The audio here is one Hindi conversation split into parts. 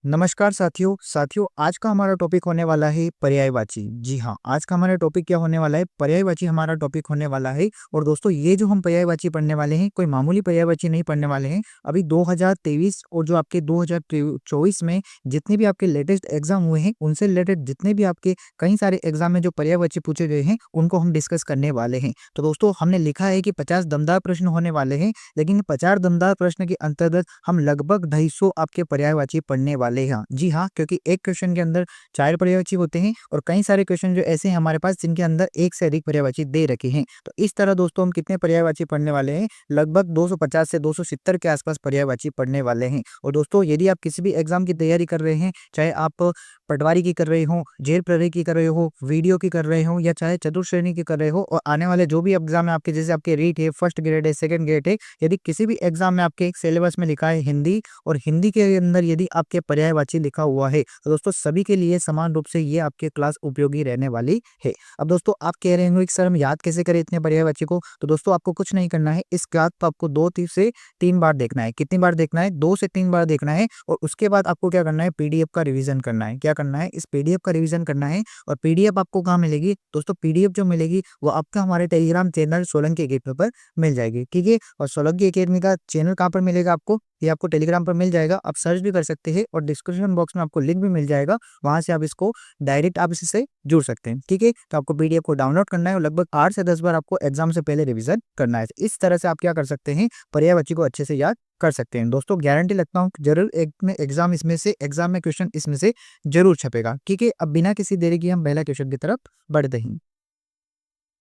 नमस्कार साथियों आज का हमारा टॉपिक होने वाला है पर्यायवाची। जी हाँ, आज का हमारा टॉपिक क्या होने वाला है, पर्यायवाची हमारा टॉपिक होने वाला है। और दोस्तों ये जो हम पर्यायवाची पढ़ने वाले हैं, कोई मामूली पर्यायवाची नहीं पढ़ने वाले हैं। अभी 2023 और जो आपके 2024 में जितने भी आपके लेटेस्ट एग्जाम हुए हैं, उनसे रिलेटेड जितने भी आपके कई सारे एग्जाम में जो पर्यायवाची पूछे गए हैं, उनको हम डिस्कस करने वाले हैं। तो दोस्तों हमने लिखा है कि 50 दमदार प्रश्न होने वाले हैं, लेकिन 50 दमदार प्रश्न के अंतर्गत हम लगभग 250 आपके पर्यायवाची पढ़ने वाले हैं। जी हाँ, क्योंकि एक क्वेश्चन के अंदर 4 पर्यायवाची होते हैं और कई सारे क्वेश्चन जो ऐसे हैं हमारे पास जिनके अंदर एक से अधिक पर्यायवाची दे रखे हैं। तो इस तरह दोस्तों हम कितने पर्यायवाची पढ़ने वाले हैं, लगभग 250 से 270 के आसपास पर्यायवाची पढ़ने वाले हैं। और दोस्तों यदि आप किसी भी एग्जाम की तैयारी कर रहे हैं, चाहे आप पटवारी की कर रहे हो, जेल प्रहरी की कर रहे हो, वीडियो की कर रहे हो, या चाहे चतुर्थ श्रेणी की कर रहे हो, और आने वाले जो भी एग्जाम है आपके, जैसे आपके रीट है, फर्स्ट ग्रेड है, सेकंड ग्रेड है, यदि किसी भी एग्जाम में आपके सिलेबस में लिखा है हिंदी, और हिंदी के अंदर यदि आपके पर्यायवाची लिखा हुआ है, तो दोस्तों सभी के लिए समान रूप से ये आपके क्लास उपयोगी रहने वाली है। अब दोस्तों आप कह रहे होंगे कि सर हम याद कैसे करें इतने पर्यायवाची को, तो दोस्तों आपको कुछ नहीं करना है। इस क्लास को आपको 2 से 3 बार देखना है। कितनी बार देखना है? 2 से 3 बार देखना है। और उसके बाद आपको क्या करना है, पीडीएफ का रिवीजन करना है। क्या करना है? इस पीडीएफ का रिवीजन करना है। और पीडीएफ आपको कहाँ मिलेगी दोस्तों? पीडीएफ जो मिलेगी वो आपका हमारे टेलीग्राम चैनल सोलंकी एकेडमी पर मिल जाएगी। ठीक है, और सोलंकी एकेडमी का चैनल कहाँ पर मिलेगा आपको? ये आपको टेलीग्राम पर मिल जाएगा। आप सर्च भी कर सकते हैं और डिस्क्रिप्शन बॉक्स में आपको लिंक भी मिल जाएगा। वहां से आप इसको डायरेक्ट आप इससे जुड़ सकते हैं। ठीक है, तो आपको पीडीएफ को डाउनलोड करना है और लगभग 8 से 10 बार आपको एग्जाम से पहले रिवीजन करना है। इस तरह से आप क्या कर सकते हैं, पर्यायवाची को अच्छे से याद कर सकते हैं। दोस्तों गारंटी लगता हूँ जरूर एक में एग्जाम में क्वेश्चन इसमें से जरूर छपेगा। ठीक है, अब बिना किसी देरी के हम पहला क्वेश्चन की तरफ बढ़ते हैं।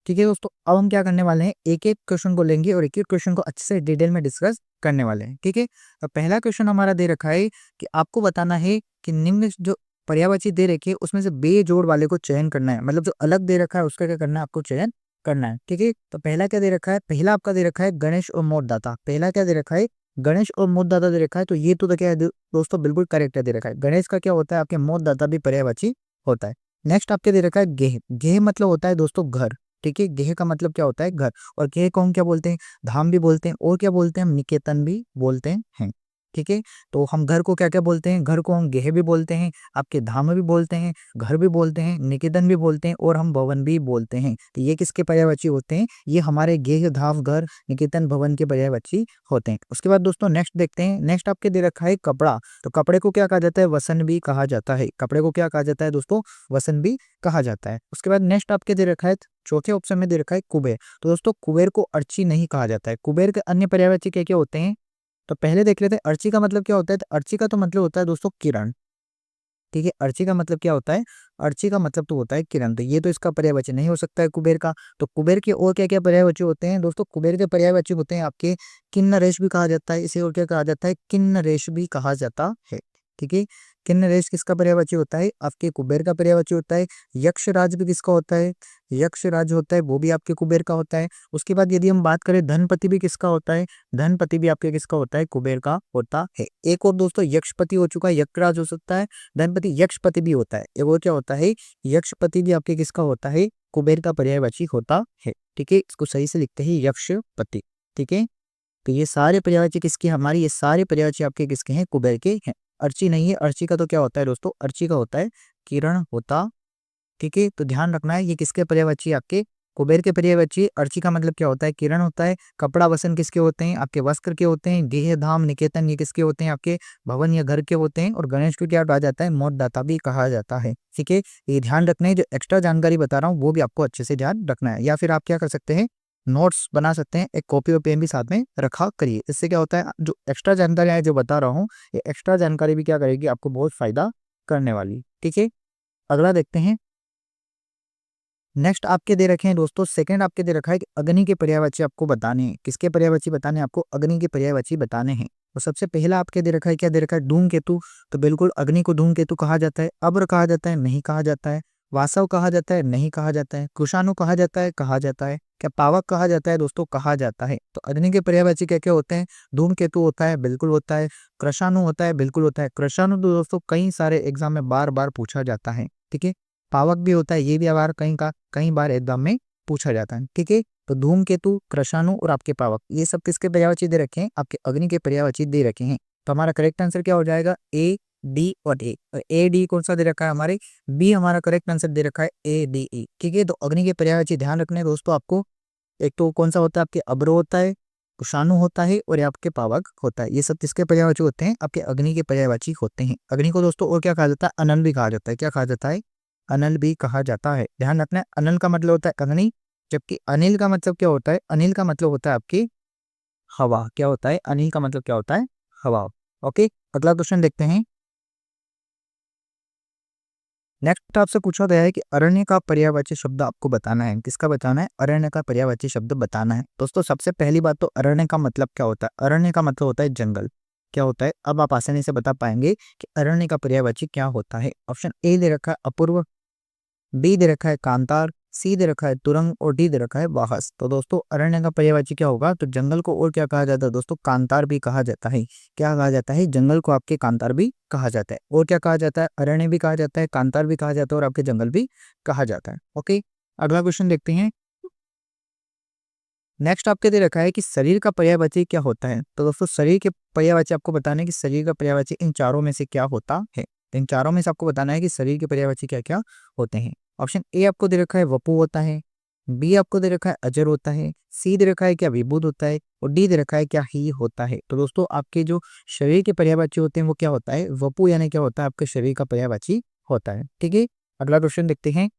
ठीक है दोस्तों, अब हम क्या करने वाले हैं, एक एक क्वेश्चन को लेंगे और एक एक क्वेश्चन को अच्छे से डिटेल में डिस्कस करने वाले हैं। ठीक है, तो पहला क्वेश्चन हमारा दे रखा है कि आपको बताना है कि निम्न जो पर्यायवाची दे रखी है उसमें से बेजोड़ वाले को चयन करना है। मतलब जो अलग दे रखा है उसका क्या करना है, आपको चयन करना है। ठीक है, तो पहला क्या दे रखा है, पहला आपका दे रखा है गणेश और मोददाता। पहला क्या दे रखा है, गणेश और मोददाता दे रखा है। तो ये तो क्या है दोस्तों, बिल्कुल करेक्ट है। दे रखा है गणेश का क्या होता है, आपके मोददाता भी पर्यायवाची होता है। नेक्स्ट आपके दे रखा है गेह। गेह मतलब होता है दोस्तों घर। ठीक है, गेह का मतलब क्या होता है, घर। और गेह को हम क्या बोलते हैं, धाम भी बोलते हैं, और क्या बोलते हैं, हम निकेतन भी बोलते हैं। ठीक है, तो हम घर को क्या क्या बोलते हैं, घर को हम गेह भी बोलते हैं, आपके धाम भी बोलते हैं, घर भी बोलते हैं, निकेतन भी बोलते हैं, और हम भवन भी बोलते हैं। तो ये किसके पर्यायवाची होते हैं, ये हमारे गेह, धाम, घर, निकेतन, भवन के पर्यायवाची होते हैं। उसके बाद दोस्तों नेक्स्ट देखते हैं। नेक्स्ट आपके दे रखा है कपड़ा। तो कपड़े को क्या कहा जाता है, वसन भी कहा जाता है। कपड़े को क्या कहा जाता है दोस्तों, वसन भी कहा जाता है। उसके बाद नेक्स्ट आपके दे रखा है, चौथे ऑप्शन में दे रखा है कुबेर। तो दोस्तों कुबेर को अर्ची नहीं कहा जाता है। कुबेर के अन्य पर्यायवाची क्या क्या होते हैं, तो पहले देख लेते हैं अर्ची का मतलब क्या होता है। तो अर्ची का तो मतलब होता है दोस्तों किरण। ठीक है, अर्ची का मतलब क्या होता है, अर्ची का मतलब तो होता है किरण। तो ये तो इसका पर्यायवाची नहीं हो सकता है कुबेर का। तो कुबेर के और क्या क्या पर्यायवाची होते हैं दोस्तों, कुबेर के पर्यायवाची होते हैं आपके किन्नरेश भी कहा जाता है, इसे और क्या कहा जाता है, किन्नरेश भी कहा जाता है। ठीक है, किन्नरेश किसका पर्यायवाची होता है, आपके कुबेर का पर्यायवाची होता है। यक्षराज भी किसका होता है, यक्षराज होता है, वो भी आपके कुबेर का होता है। उसके बाद यदि हम बात करें धनपति भी किसका होता है, धनपति भी आपके किसका होता है, कुबेर का होता है। एक और दोस्तों यक्षपति हो चुका है, यक्षराज हो सकता है, धनपति यक्षपति भी होता है। ये वो क्या होता है, यक्षपति भी आपके किसका होता है, कुबेर का पर्यायवाची होता है। ठीक है, इसको सही से लिखते हैं यक्षपति। ठीक है, तो ये सारे पर्यायवाची किसके, हमारी ये सारे पर्यायवाची आपके किसके हैं, कुबेर के हैं। अर्ची नहीं है, अर्ची का तो क्या होता है दोस्तों, अर्ची का होता है किरण होता। ठीक है, तो ध्यान रखना है ये किसके पर्यायवाची, आपके कुबेर के पर्यायवाची। अर्ची का मतलब क्या होता है, किरण होता है। कपड़ा वसन किसके होते हैं, आपके वस्त्र के होते हैं। गेह, धाम, निकेतन ये किसके होते हैं, आपके भवन या घर के होते हैं। और गणेश को क्या कहा जाता है, मोददाता भी कहा जाता है। ठीक है, ये ध्यान रखना है। जो एक्स्ट्रा जानकारी बता रहा हूँ वो भी आपको अच्छे से ध्यान रखना है। या फिर आप क्या कर सकते हैं, नोट्स बना सकते हैं, एक कॉपी और पेन भी साथ में रखा करिए। इससे क्या होता है, जो एक्स्ट्रा जानकारी है जो बता रहा हूँ, ये एक्स्ट्रा जानकारी भी क्या करेगी, आपको बहुत फायदा करने वाली। ठीक है, अगला देखते हैं। नेक्स्ट आपके दे रखे हैं दोस्तों, सेकंड आपके दे रखा है कि अग्नि के पर्यायवाची आपको बताने हैं। किसके पर्यायवाची बताने हैं, आपको अग्नि के पर्यायवाची बताने हैं। तो सबसे पहला आपके दे रखा है, क्या दे रखा है, धूमकेतु। तो बिल्कुल अग्नि को धूमकेतु कहा जाता है। अब्र कहा जाता है, नहीं कहा जाता है। वासव कहा जाता है, नहीं कहा जाता है। कुशाणु कहा जाता है, कहा जाता है। क्या पावक कहा जाता है दोस्तों, कहा जाता है। तो अग्नि के पर्यायवाची क्या क्या होते हैं, धूमकेतु होता है, बिल्कुल होता है। कृषाणु होता है, बिल्कुल होता है। कृषाणु तो दोस्तों कई सारे एग्जाम में बार बार पूछा जाता है। ठीक है, पावक भी होता है, ये भी बार कई बार एग्जाम में पूछा जाता है। ठीक है, तो धूमकेतु, कृषाणु और आपके पावक ये सब किसके पर्यायवाची दे रखे हैं, आपके अग्नि के पर्यायवाची दे रखे हैं। तो हमारा करेक्ट आंसर क्या हो जाएगा, ए डी और ए। ए डी कौन सा दे रखा है हमारे, बी हमारा करेक्ट आंसर दे रखा है ए डी ई। ठीक है, तो अग्नि के पर्यायवाची ध्यान रखने हैं दोस्तों आपको। एक तो कौन सा होता है आपके अब्र होता है, कुशाणु होता है और आपके पावक होता है। ये सब किसके पर्यायवाची होते हैं, आपके अग्नि के पर्यायवाची होते हैं। अग्नि को दोस्तों और क्या कहा जाता है, अनल भी कहा जाता है। क्या कहा जाता है, अनल भी कहा जाता है। ध्यान रखना है, अनल का मतलब होता है अग्नि, जबकि अनिल का मतलब क्या होता है, अनिल का मतलब होता है आपकी हवा। क्या होता है, अनिल का मतलब क्या होता है, हवा। ओके, अगला क्वेश्चन देखते हैं। नेक्स्ट आपसे पूछा गया है कि अरण्य का पर्यायवाची शब्द आपको बताना है। किसका बताना है, अरण्य का पर्यायवाची शब्द बताना है। दोस्तों सबसे पहली बात तो अरण्य का मतलब क्या होता है, अरण्य का मतलब होता है जंगल। क्या होता है, अब आप आसानी से बता पाएंगे कि अरण्य का पर्यायवाची क्या होता है। ऑप्शन ए दे रखा है अपूर्व, बी दे रखा है कांतार, सी दे रखा है तुरंग और डी दे रखा है वाहस। तो दोस्तों अरण्य का पर्यायवाची क्या होगा, तो जंगल को और क्या कहा जाता है दोस्तों, कांतार भी कहा जाता है। क्या कहा जाता है, जंगल को आपके कांतार भी कहा जाता है। और क्या कहा जाता है, अरण्य भी कहा जाता है, कांतार भी कहा जाता है और आपके जंगल भी कहा जाता है। ओके, अगला क्वेश्चन देखते हैं। नेक्स्ट आपके दे रखा है कि शरीर का पर्यायवाची क्या होता है। तो दोस्तों शरीर के पर्यायवाची आपको बताना है कि शरीर का पर्यायवाची इन चारों में से क्या होता है। तो इन चारों में से आपको बताना है कि शरीर के पर्यायवाची क्या क्या होते हैं। ऑप्शन ए आपको दे रखा है वपु होता है, बी आपको दे रखा है अजर होता है, सी दे रखा है क्या विभुत होता है और डी दे रखा है क्या ही होता है। तो दोस्तों आपके जो शरीर के पर्यायवाची होते हैं वो क्या होता है, वपु यानी क्या होता है, आपके शरीर का पर्यायवाची होता है। ठीक है, अगला क्वेश्चन देखते हैं।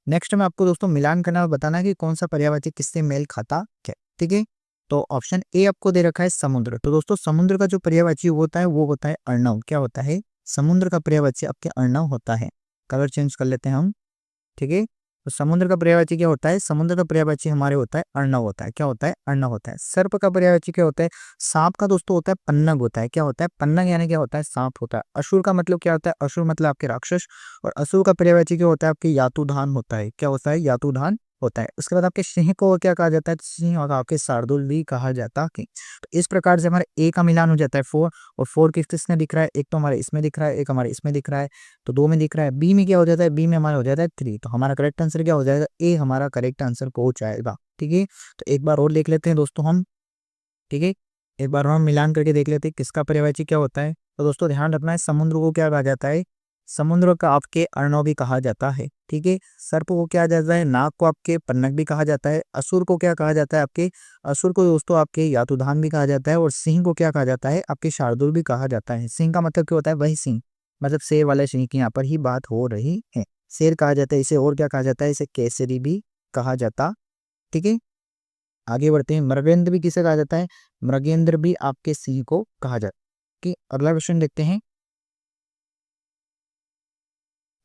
नेक्स्ट में आपको दोस्तों मिलान करना और बताना है कि कौन सा पर्यायवाची किससे मेल खाता है। ठीक है, तो ऑप्शन ए आपको दे रखा है समुद्र। तो दोस्तों समुद्र का जो पर्यायवाची होता है वो होता है अर्णव। क्या होता है, समुद्र का पर्यायवाची आपके अर्णव होता है। कलर चेंज कर लेते हैं हम। ठीक है, तो समुद्र का पर्यायवाची क्या होता है, समुद्र का पर्यायवाची हमारे होता है अर्णव होता है। क्या होता है, अर्णव होता है। सर्प का पर्यायवाची क्या होता है, सांप का दोस्तों होता है पन्नग होता है। क्या होता है, पन्नग यानी क्या होता है, सांप होता है। असुर का मतलब क्या होता है, असुर मतलब आपके राक्षस। और असुर का पर्यायवाची क्या होता है, आपके यातुधान होता है। क्या होता है, यातुधान होता है। उसके बाद आपके सिंह को क्या कहा जाता है, सिंह और आपके शार्दुल भी कहा जाता है। तो इस प्रकार से हमारे ए का मिलान हो जाता है 4। और 4 किस किसमें दिख रहा है, एक तो हमारे इसमें दिख रहा है, एक हमारे इसमें दिख रहा है, तो 2 में दिख रहा है। बी में क्या हो जाता है, बी में हमारा हो जाता है 3। तो हमारा करेक्ट आंसर क्या हो जाएगा, ए हमारा करेक्ट आंसर पहुंच जाएगा। ठीक है, तो एक बार और देख लेते हैं दोस्तों हम। ठीक है, एक बार और हम मिलान करके देख लेते हैं किसका पर्यायवाची क्या होता है। तो दोस्तों ध्यान रखना है, समुद्र को क्या कहा जाता है, समुद्र का आपके अर्णव भी कहा जाता है। ठीक है, सर्प को क्या जाता है, नाग को आपके पन्नग भी कहा जाता है। असुर को क्या कहा जाता है, आपके असुर को दोस्तों आपके यातुधान भी कहा जाता है। और सिंह को क्या कहा जाता है, आपके शार्दुल भी कहा जाता है। सिंह का मतलब क्या होता है, वही सिंह, मतलब शेर वाले सिंह की यहाँ पर ही बात हो रही है। शेर कहा जाता है इसे, और क्या कहा जाता है इसे, केसरी भी कहा जाता। ठीक है, आगे बढ़ते हैं। मृगेंद्र भी किसे कहा जाता है, मृगेंद्र भी आपके सिंह को कहा जाता है। कि अगला क्वेश्चन देखते हैं।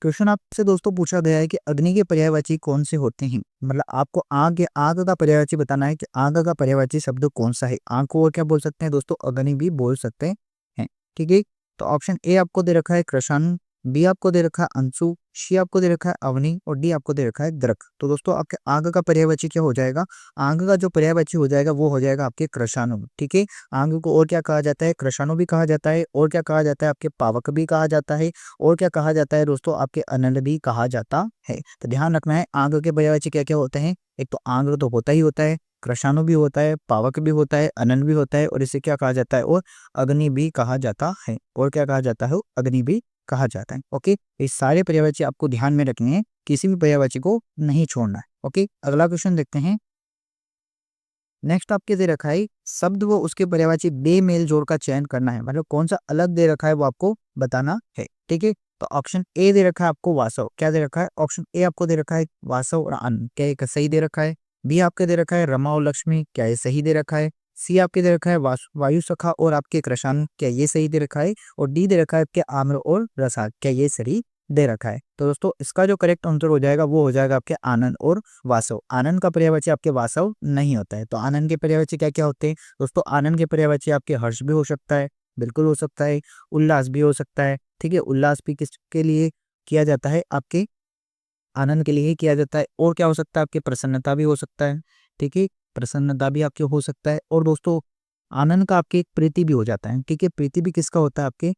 क्वेश्चन आपसे दोस्तों पूछा गया है कि अग्नि के पर्यायवाची कौन से होते हैं। मतलब आपको आग या आग का पर्यायवाची बताना है कि आग का पर्यायवाची शब्द कौन सा है। आग को और क्या बोल सकते हैं दोस्तों, अग्नि भी बोल सकते हैं। ठीक है, तो ऑप्शन ए आपको दे रखा है कृषाणु, बी आपको दे रखा है अंशु, सी आपको दे रखा है अवनी और डी आपको दे रखा है दरक। तो दोस्तों आपके आग का पर्यायवाची क्या हो जाएगा, आग का जो पर्यायवाची हो जाएगा वो हो जाएगा आपके कृषाणु। ठीक है, आग को और क्या कहा जाता है, कृषाणु भी कहा जाता है, और क्या कहा जाता है, आपके पावक भी कहा जाता है, और क्या कहा जाता है दोस्तों, आपके अनल भी कहा जाता है। तो ध्यान रखना है, आग के पर्यायवाची क्या क्या होते हैं। एक तो आग तो होता ही होता है, कृषाणु भी होता है, पावक भी होता है, अनल भी होता है और इसे क्या कहा जाता है, और अग्नि भी कहा जाता है। और क्या कहा जाता है, अग्नि भी कहा जाता है। ओके, ये सारे पर्यायवाची आपको ध्यान में रखने हैं, किसी भी पर्यायवाची को नहीं छोड़ना है। ओके, अगला क्वेश्चन देखते हैं। नेक्स्ट आपके दे रखा है शब्द वो उसके पर्यायवाची बेमेल जोड़ का चयन करना है। मतलब कौन सा अलग दे रखा है वो आपको बताना है। ठीक है, तो ऑप्शन ए दे रखा है आपको वासव। क्या दे रखा है, ऑप्शन ए आपको दे रखा है वासव और अन्न। क्या ये सही दे रखा है। बी आपके दे रखा है रमा और लक्ष्मी। क्या ये सही दे रखा है। सी आपके दे रखा है वायु सखा और आपके कृषाण। क्या ये सही दे रखा है। और डी दे रखा है आपके आम्र और रसाद। क्या ये सही दे रखा है। तो दोस्तों इसका जो करेक्ट आंसर हो जाएगा वो हो जाएगा आपके आनंद और वासव। आनंद का पर्यायवाची आपके वासव नहीं होता है। तो आनंद के पर्यायवाची क्या क्या होते हैं दोस्तों, आनंद के पर्यायवाची आपके हर्ष भी हो सकता है, बिल्कुल हो सकता है, उल्लास भी हो सकता है। ठीक है, उल्लास भी किसके लिए किया जाता है, आपके आनंद के लिए ही किया जाता है। और क्या हो सकता है, आपके प्रसन्नता भी हो सकता है। ठीक है, प्रसन्नता भी आपके हो सकता है। और दोस्तों आनंद का आपके एक प्रीति भी हो जाता है। ठीक है, प्रीति भी किसका होता है, आपके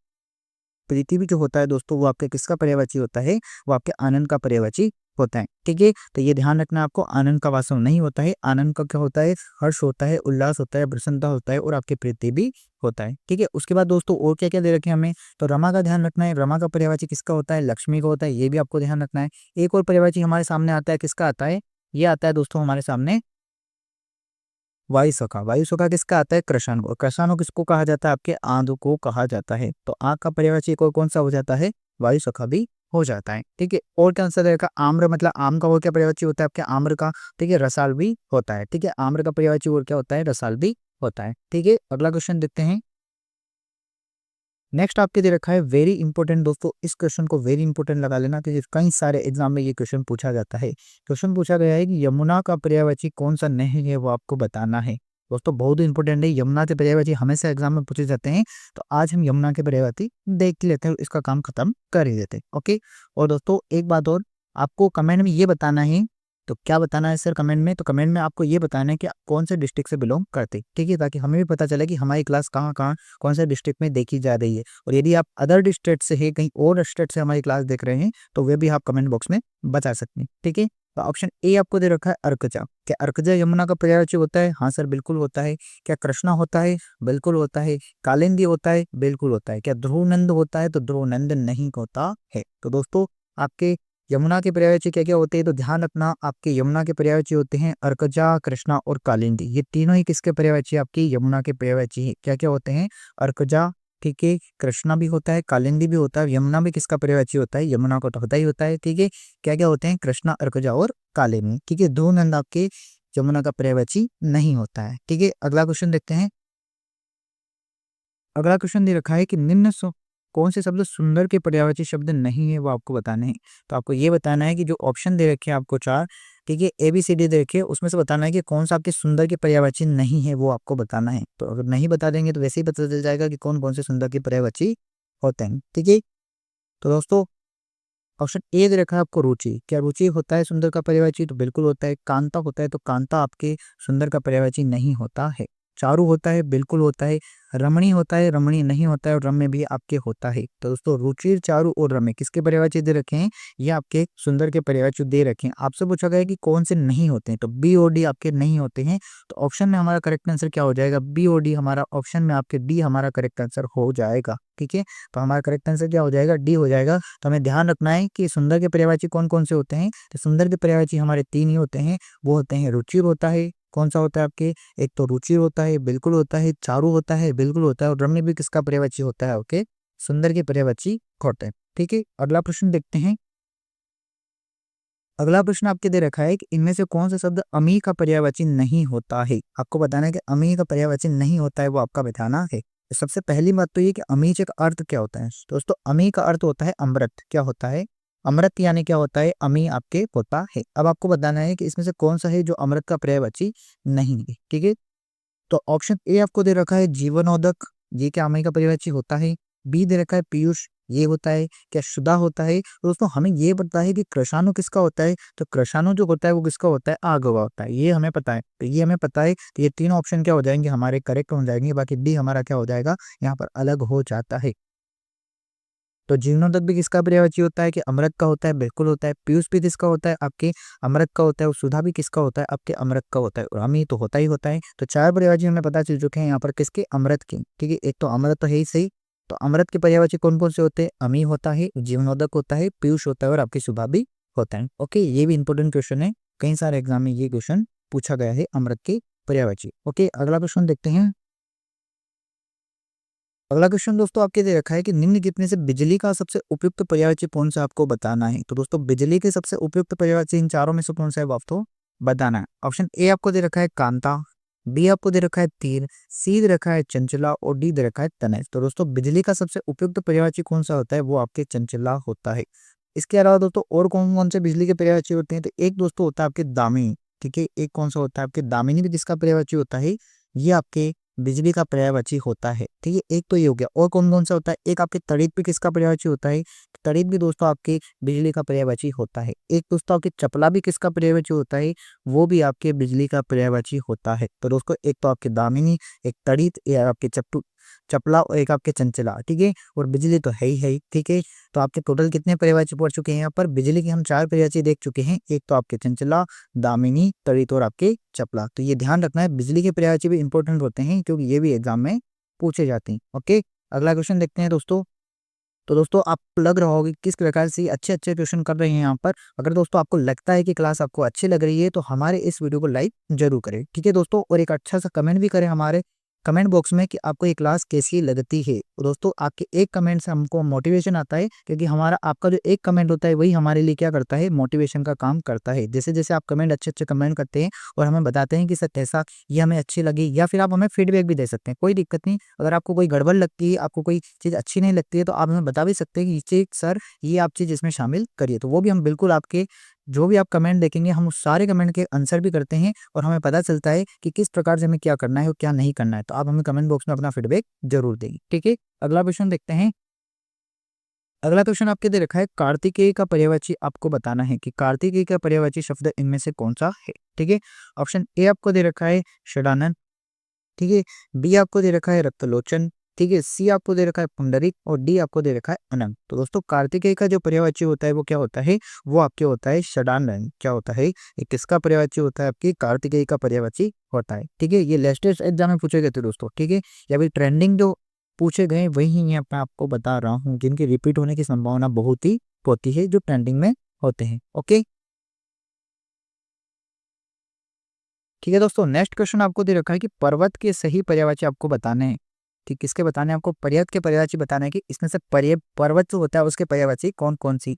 प्रीति भी जो होता है दोस्तों वो आपके किसका पर्यायवाची होता है, वो आपके आनंद का पर्यायवाची होता है। ठीक है, तो ये ध्यान रखना आपको, आनंद का वास्तव नहीं होता है। आनंद का क्या होता है? हर्ष होता है, उल्लास होता है, प्रसन्नता होता है और आपकी प्रीति भी होता है। ठीक है, उसके बाद दोस्तों और क्या क्या दे रखे हैं हमें, तो रमा का ध्यान रखना है। रमा का पर्यायवाची किसका होता है? लक्ष्मी का होता है, ये भी आपको ध्यान रखना है। एक और पर्यायवाची हमारे सामने आता है, किसका आता है? ये आता है दोस्तों हमारे सामने वायु सखा। वायु सखा किसका आता है? कृषाणु। और कृषाणु किसको कहा जाता है? आपके आंध को कहा जाता है। तो आंख का पर्यायवाची एक और कौन सा हो जाता है? वायु सखा भी हो जाता है। ठीक है, और क्या आंसर रहेगा? आम्र, मतलब आम का और क्या पर्यायवाची होता है आपके? आम्र का। ठीक है, रसाल भी होता है। ठीक है, आम्र का पर्यायवाची और क्या होता है? रसाल भी होता है। ठीक है, अगला क्वेश्चन देखते हैं। नेक्स्ट आपके दे रखा है वेरी इंपॉर्टेंट दोस्तों, इस क्वेश्चन को वेरी इंपॉर्टेंट लगा लेना क्योंकि कई सारे एग्जाम में ये क्वेश्चन पूछा जाता है। क्वेश्चन पूछा गया है कि यमुना का पर्यायवाची कौन सा नहीं है, वो आपको बताना है। दोस्तों बहुत इंपॉर्टेंट है, यमुना के पर्यायवाची हमेशा एग्जाम में पूछे जाते हैं। तो आज हम यमुना के पर्यायवाची देख लेते हैं, इसका काम खत्म कर ही देते हैं। ओके, और दोस्तों एक बात और, आपको कमेंट में ये बताना है। तो क्या बताना है सर कमेंट में? तो कमेंट में आपको ये बताना है कि आप कौन से डिस्ट्रिक्ट से बिलोंग करते। ठीक है, ताकि हमें भी पता चले कि हमारी क्लास कहाँ कहाँ कौन से डिस्ट्रिक्ट में देखी जा रही है। और यदि आप अदर डिस्ट्रिक्ट से है, कहीं और स्टेट से हमारी क्लास देख रहे हैं, तो वे भी आप कमेंट बॉक्स में बता सकते हैं। ठीक है, तो ऑप्शन ए आपको दे रखा है अर्कजा। क्या अर्कजा यमुना का पर्यायवाची होता है? हाँ सर बिल्कुल होता है। क्या कृष्णा होता है? बिल्कुल होता है। कालिंदी होता है? बिल्कुल होता है। क्या ध्रुवनंद होता है? तो ध्रुवनंद नहीं होता है। तो दोस्तों आपके यमुना के पर्यायवाची क्या क्या होते हैं, तो ध्यान रखना, आपके यमुना के पर्यायवाची होते हैं अर्कजा, कृष्णा और कालिंदी। ये तीनों ही किसके पर्यायवाची? आपकी यमुना के पर्यायवाची है। क्या क्या होते हैं? अर्कजा, ठीक है, कृष्णा भी होता है, कालिंदी भी होता है। यमुना भी किसका पर्यायवाची होता है? यमुना को तो होता ही होता है। ठीक है, क्या क्या होते हैं? कृष्णा, अर्कजा और कालिंदी। ठीक है, ध्रुवनंद आपके यमुना का पर्यायवाची नहीं होता है। ठीक है, अगला क्वेश्चन देखते हैं। अगला क्वेश्चन दे रखा है कि कौन से शब्द सुंदर के पर्यायवाची शब्द नहीं है, वो आपको बताने हैं। तो आपको ये बताना है कि जो ऑप्शन दे रखे हैं आपको चार, ठीक है, ABCD दे रखे हैं, उसमें से बताना है कि कौन सा आपके सुंदर के पर्यायवाची नहीं है, वो आपको बताना है। तो अगर नहीं बता देंगे तो वैसे ही पता चल जाएगा कि कौन कौन से सुंदर के पर्यायवाची होते हैं। ठीक है, तो दोस्तों ऑप्शन ए दे रखा है आपको रुचि। क्या रुचि होता है सुंदर का पर्यायवाची? तो बिल्कुल होता है। कांता होता है? तो कांता आपके सुंदर का पर्यायवाची नहीं होता है। चारु होता है? बिल्कुल होता है। रमणी होता है? रमणी नहीं होता है। और रम्य भी आपके होता है। तो दोस्तों रुचि, चारु और रम्य किसके पर्यायवाची दे रखे हैं? ये आपके सुंदर के पर्यायवाची दे रखे हैं। आपसे पूछा गया है कि कौन से नहीं होते हैं, तो बी और डी आपके नहीं होते हैं। तो ऑप्शन में हमारा करेक्ट आंसर क्या हो जाएगा? बी और डी हमारा ऑप्शन में आपके डी हमारा करेक्ट आंसर हो जाएगा। ठीक है, तो हमारा करेक्ट आंसर क्या हो जाएगा? डी हो जाएगा। तो हमें ध्यान रखना है कि सुंदर के पर्यायवाची कौन कौन से होते हैं। तो सुंदर के पर्यायवाची हमारे तीन ही होते हैं। वो होते हैं रुचिर होता है, कौन सा होता है आपके? एक तो रुचिर होता है, बिल्कुल होता है। चारु होता है, बिल्कुल होता है। और रम्य भी किसका पर्यायवाची होता है? ओके, सुंदर के पर्यायवाची होता है। ठीक है, अगला प्रश्न देखते हैं। अगला प्रश्न आपके दे रखा है कि इनमें से कौन सा शब्द अमी का पर्यायवाची नहीं होता है। आपको बताना है कि अमी का पर्यायवाची नहीं होता है, वो आपका बताना है। तो सबसे पहली बात तो ये कि अमीज का अर्थ क्या होता है। दोस्तों अमी का अर्थ होता है अमृत। क्या होता है? अमृत, यानी क्या होता है? अमी आपके होता है। अब आपको बताना है कि इसमें से कौन सा है जो अमृत का पर्यायवाची नहीं है। ठीक है, तो ऑप्शन ए आपको दे रखा है जीवनोदक, ये क्या अमी का पर्यायवाची होता है। बी दे रखा है पीयूष, ये होता है। क्या शुदा होता है? तो दोस्तों हमें ये पता है कि कृषाणु किसका होता है। तो कृषाणु जो होता है वो किसका होता है? आगवा होता है, ये हमें पता है। तो ये हमें पता है, तो ये तीन ऑप्शन क्या हो जाएंगे? हमारे करेक्ट हो जाएंगे। बाकी डी हमारा क्या हो जाएगा? यहाँ पर अलग हो जाता है। तो जीर्णोदक भी किसका पर्यायवाची होता है? कि अमृत का होता है, बिल्कुल होता है। पीयूष भी किसका होता है? आपके अमृत का होता है। और सुधा भी किसका होता है? आपके अमृत का होता है। और अमी तो होता ही होता है। तो चार पर्यायवाची हमें पता चल चुके हैं यहाँ पर किसके? अमृत के। ठीक है, एक तो अमृत तो है ही सही। तो अमृत के पर्यायवाची कौन कौन से होते हैं? अमी होता है, जीवनोदक होता है, पीयूष होता है और आपकी सुधा भी होता है। ओके, ये भी इंपॉर्टेंट क्वेश्चन है, कई सारे एग्जाम में ये क्वेश्चन पूछा गया है, अमृत के पर्यायवाची। ओके, अगला क्वेश्चन देखते हैं। अगला क्वेश्चन दोस्तों आपके दे रखा है कि निम्न गिनती से बिजली का सबसे उपयुक्त पर्यायवाची कौन सा आपको बताना है। तो दोस्तों बिजली के सबसे उपयुक्त पर्यायवाची इन चारों में से कौन सा है, वो आपको बताना है। ऑप्शन ए आपको दे रखा है कांता, बी आपको दे रखा है तीर, सी दे रखा है चंचला और डी दे रखा है तनय। तो दोस्तों बिजली का सबसे उपयुक्त पर्यायवाची कौन सा होता है, वो आपके चंचला होता है। इसके अलावा दोस्तों और कौन कौन से बिजली के पर्यायवाची होते हैं, तो एक दोस्तों होता है आपके दामिनी। ठीक है, एक कौन सा होता है आपके दामिनी भी जिसका पर्यायवाची होता है, ये आपके बिजली का पर्यायवाची होता है। ठीक है, एक तो ये हो गया। और कौन कौन सा होता है? एक आपके तड़ित भी किसका पर्यायवाची होता है? तड़ित भी दोस्तों आपके बिजली का पर्यायवाची होता है। एक दोस्तों आपके चपला भी किसका पर्यायवाची होता है? वो भी आपके बिजली का पर्यायवाची होता है। तो दोस्तों एक तो आपके दामिनी, एक तड़ित, या आपके चपला और एक आपके चंचला, ठीक है, और बिजली तो है ही, ठीक है। तो आपके टोटल कितने पर्यायवाची पढ़ चुके हैं यहाँ पर? बिजली के हम 4 पर्यायवाची देख चुके हैं, एक तो आपके चंचला, दामिनी, तड़ित और आपके चपला। तो ये ध्यान रखना है, बिजली के पर्यायवाची भी इंपॉर्टेंट होते हैं क्योंकि ये भी एग्जाम में पूछे जाते हैं। ओके, अगला क्वेश्चन देखते हैं दोस्तों। तो दोस्तों आपको लग रहा होगा कि किस प्रकार से अच्छे क्वेश्चन कर रहे हैं यहाँ पर। अगर दोस्तों आपको लगता है कि क्लास आपको अच्छी लग रही है तो हमारे इस वीडियो को लाइक जरूर करें, ठीक है दोस्तों, और एक अच्छा सा कमेंट भी करें हमारे कमेंट बॉक्स में कि आपको ये क्लास कैसी लगती है। तो दोस्तों आपके एक कमेंट से हमको मोटिवेशन आता है, क्योंकि हमारा आपका जो एक कमेंट होता है वही हमारे लिए क्या करता है, मोटिवेशन का काम करता है। जैसे जैसे आप कमेंट अच्छे कमेंट करते हैं और हमें बताते हैं कि सर कैसा ये हमें अच्छी लगी, या फिर आप हमें फीडबैक भी दे सकते हैं, कोई दिक्कत नहीं। अगर आपको कोई गड़बड़ लगती है, आपको कोई चीज़ अच्छी नहीं लगती है, तो आप हमें बता भी सकते हैं कि ये चीज़ सर ये आप चीज़ इसमें शामिल करिए, तो वो भी हम बिल्कुल आपके जो भी आप कमेंट देखेंगे हम उस सारे कमेंट के आंसर भी करते हैं और हमें पता चलता है कि किस प्रकार से हमें क्या करना है और क्या नहीं करना है। तो आप हमें कमेंट बॉक्स में अपना फीडबैक जरूर देंगे, ठीक है। अगला क्वेश्चन देखते हैं। अगला क्वेश्चन आपके दे रखा है, कार्तिकेय का पर्यायवाची आपको बताना है कि कार्तिकेय का पर्यायवाची शब्द इनमें से कौन सा है, ठीक है। ऑप्शन ए आपको दे रखा है षडानन, ठीक है, बी आपको दे रखा है रक्तलोचन, ठीक है, सी आपको दे रखा है पुंडरीक और डी आपको दे रखा है अनंत। तो दोस्तों कार्तिकेय का जो पर्यायवाची होता है वो क्या होता है, वो आपके होता है षडानन। क्या होता है, ये किसका पर्यायवाची होता है, आपकी कार्तिकेय का पर्यायवाची होता है, ठीक है। ये लेटेस्ट एग्जाम में पूछे गए थे दोस्तों, ठीक है, या फिर ट्रेंडिंग जो पूछे गए वही मैं आपको बता रहा हूँ, जिनके रिपीट होने की संभावना बहुत ही होती है, जो ट्रेंडिंग में होते हैं। ओके, ठीक है दोस्तों, नेक्स्ट क्वेश्चन आपको दे रखा है कि पर्वत के सही पर्यायवाची आपको बताने हैं। ठीक, किसके बताने हैं आपको, पर्वत के पर्यायवाची बताना है कि इसमें से पर्वत जो होता है उसके पर्यायवाची कौन कौन सी।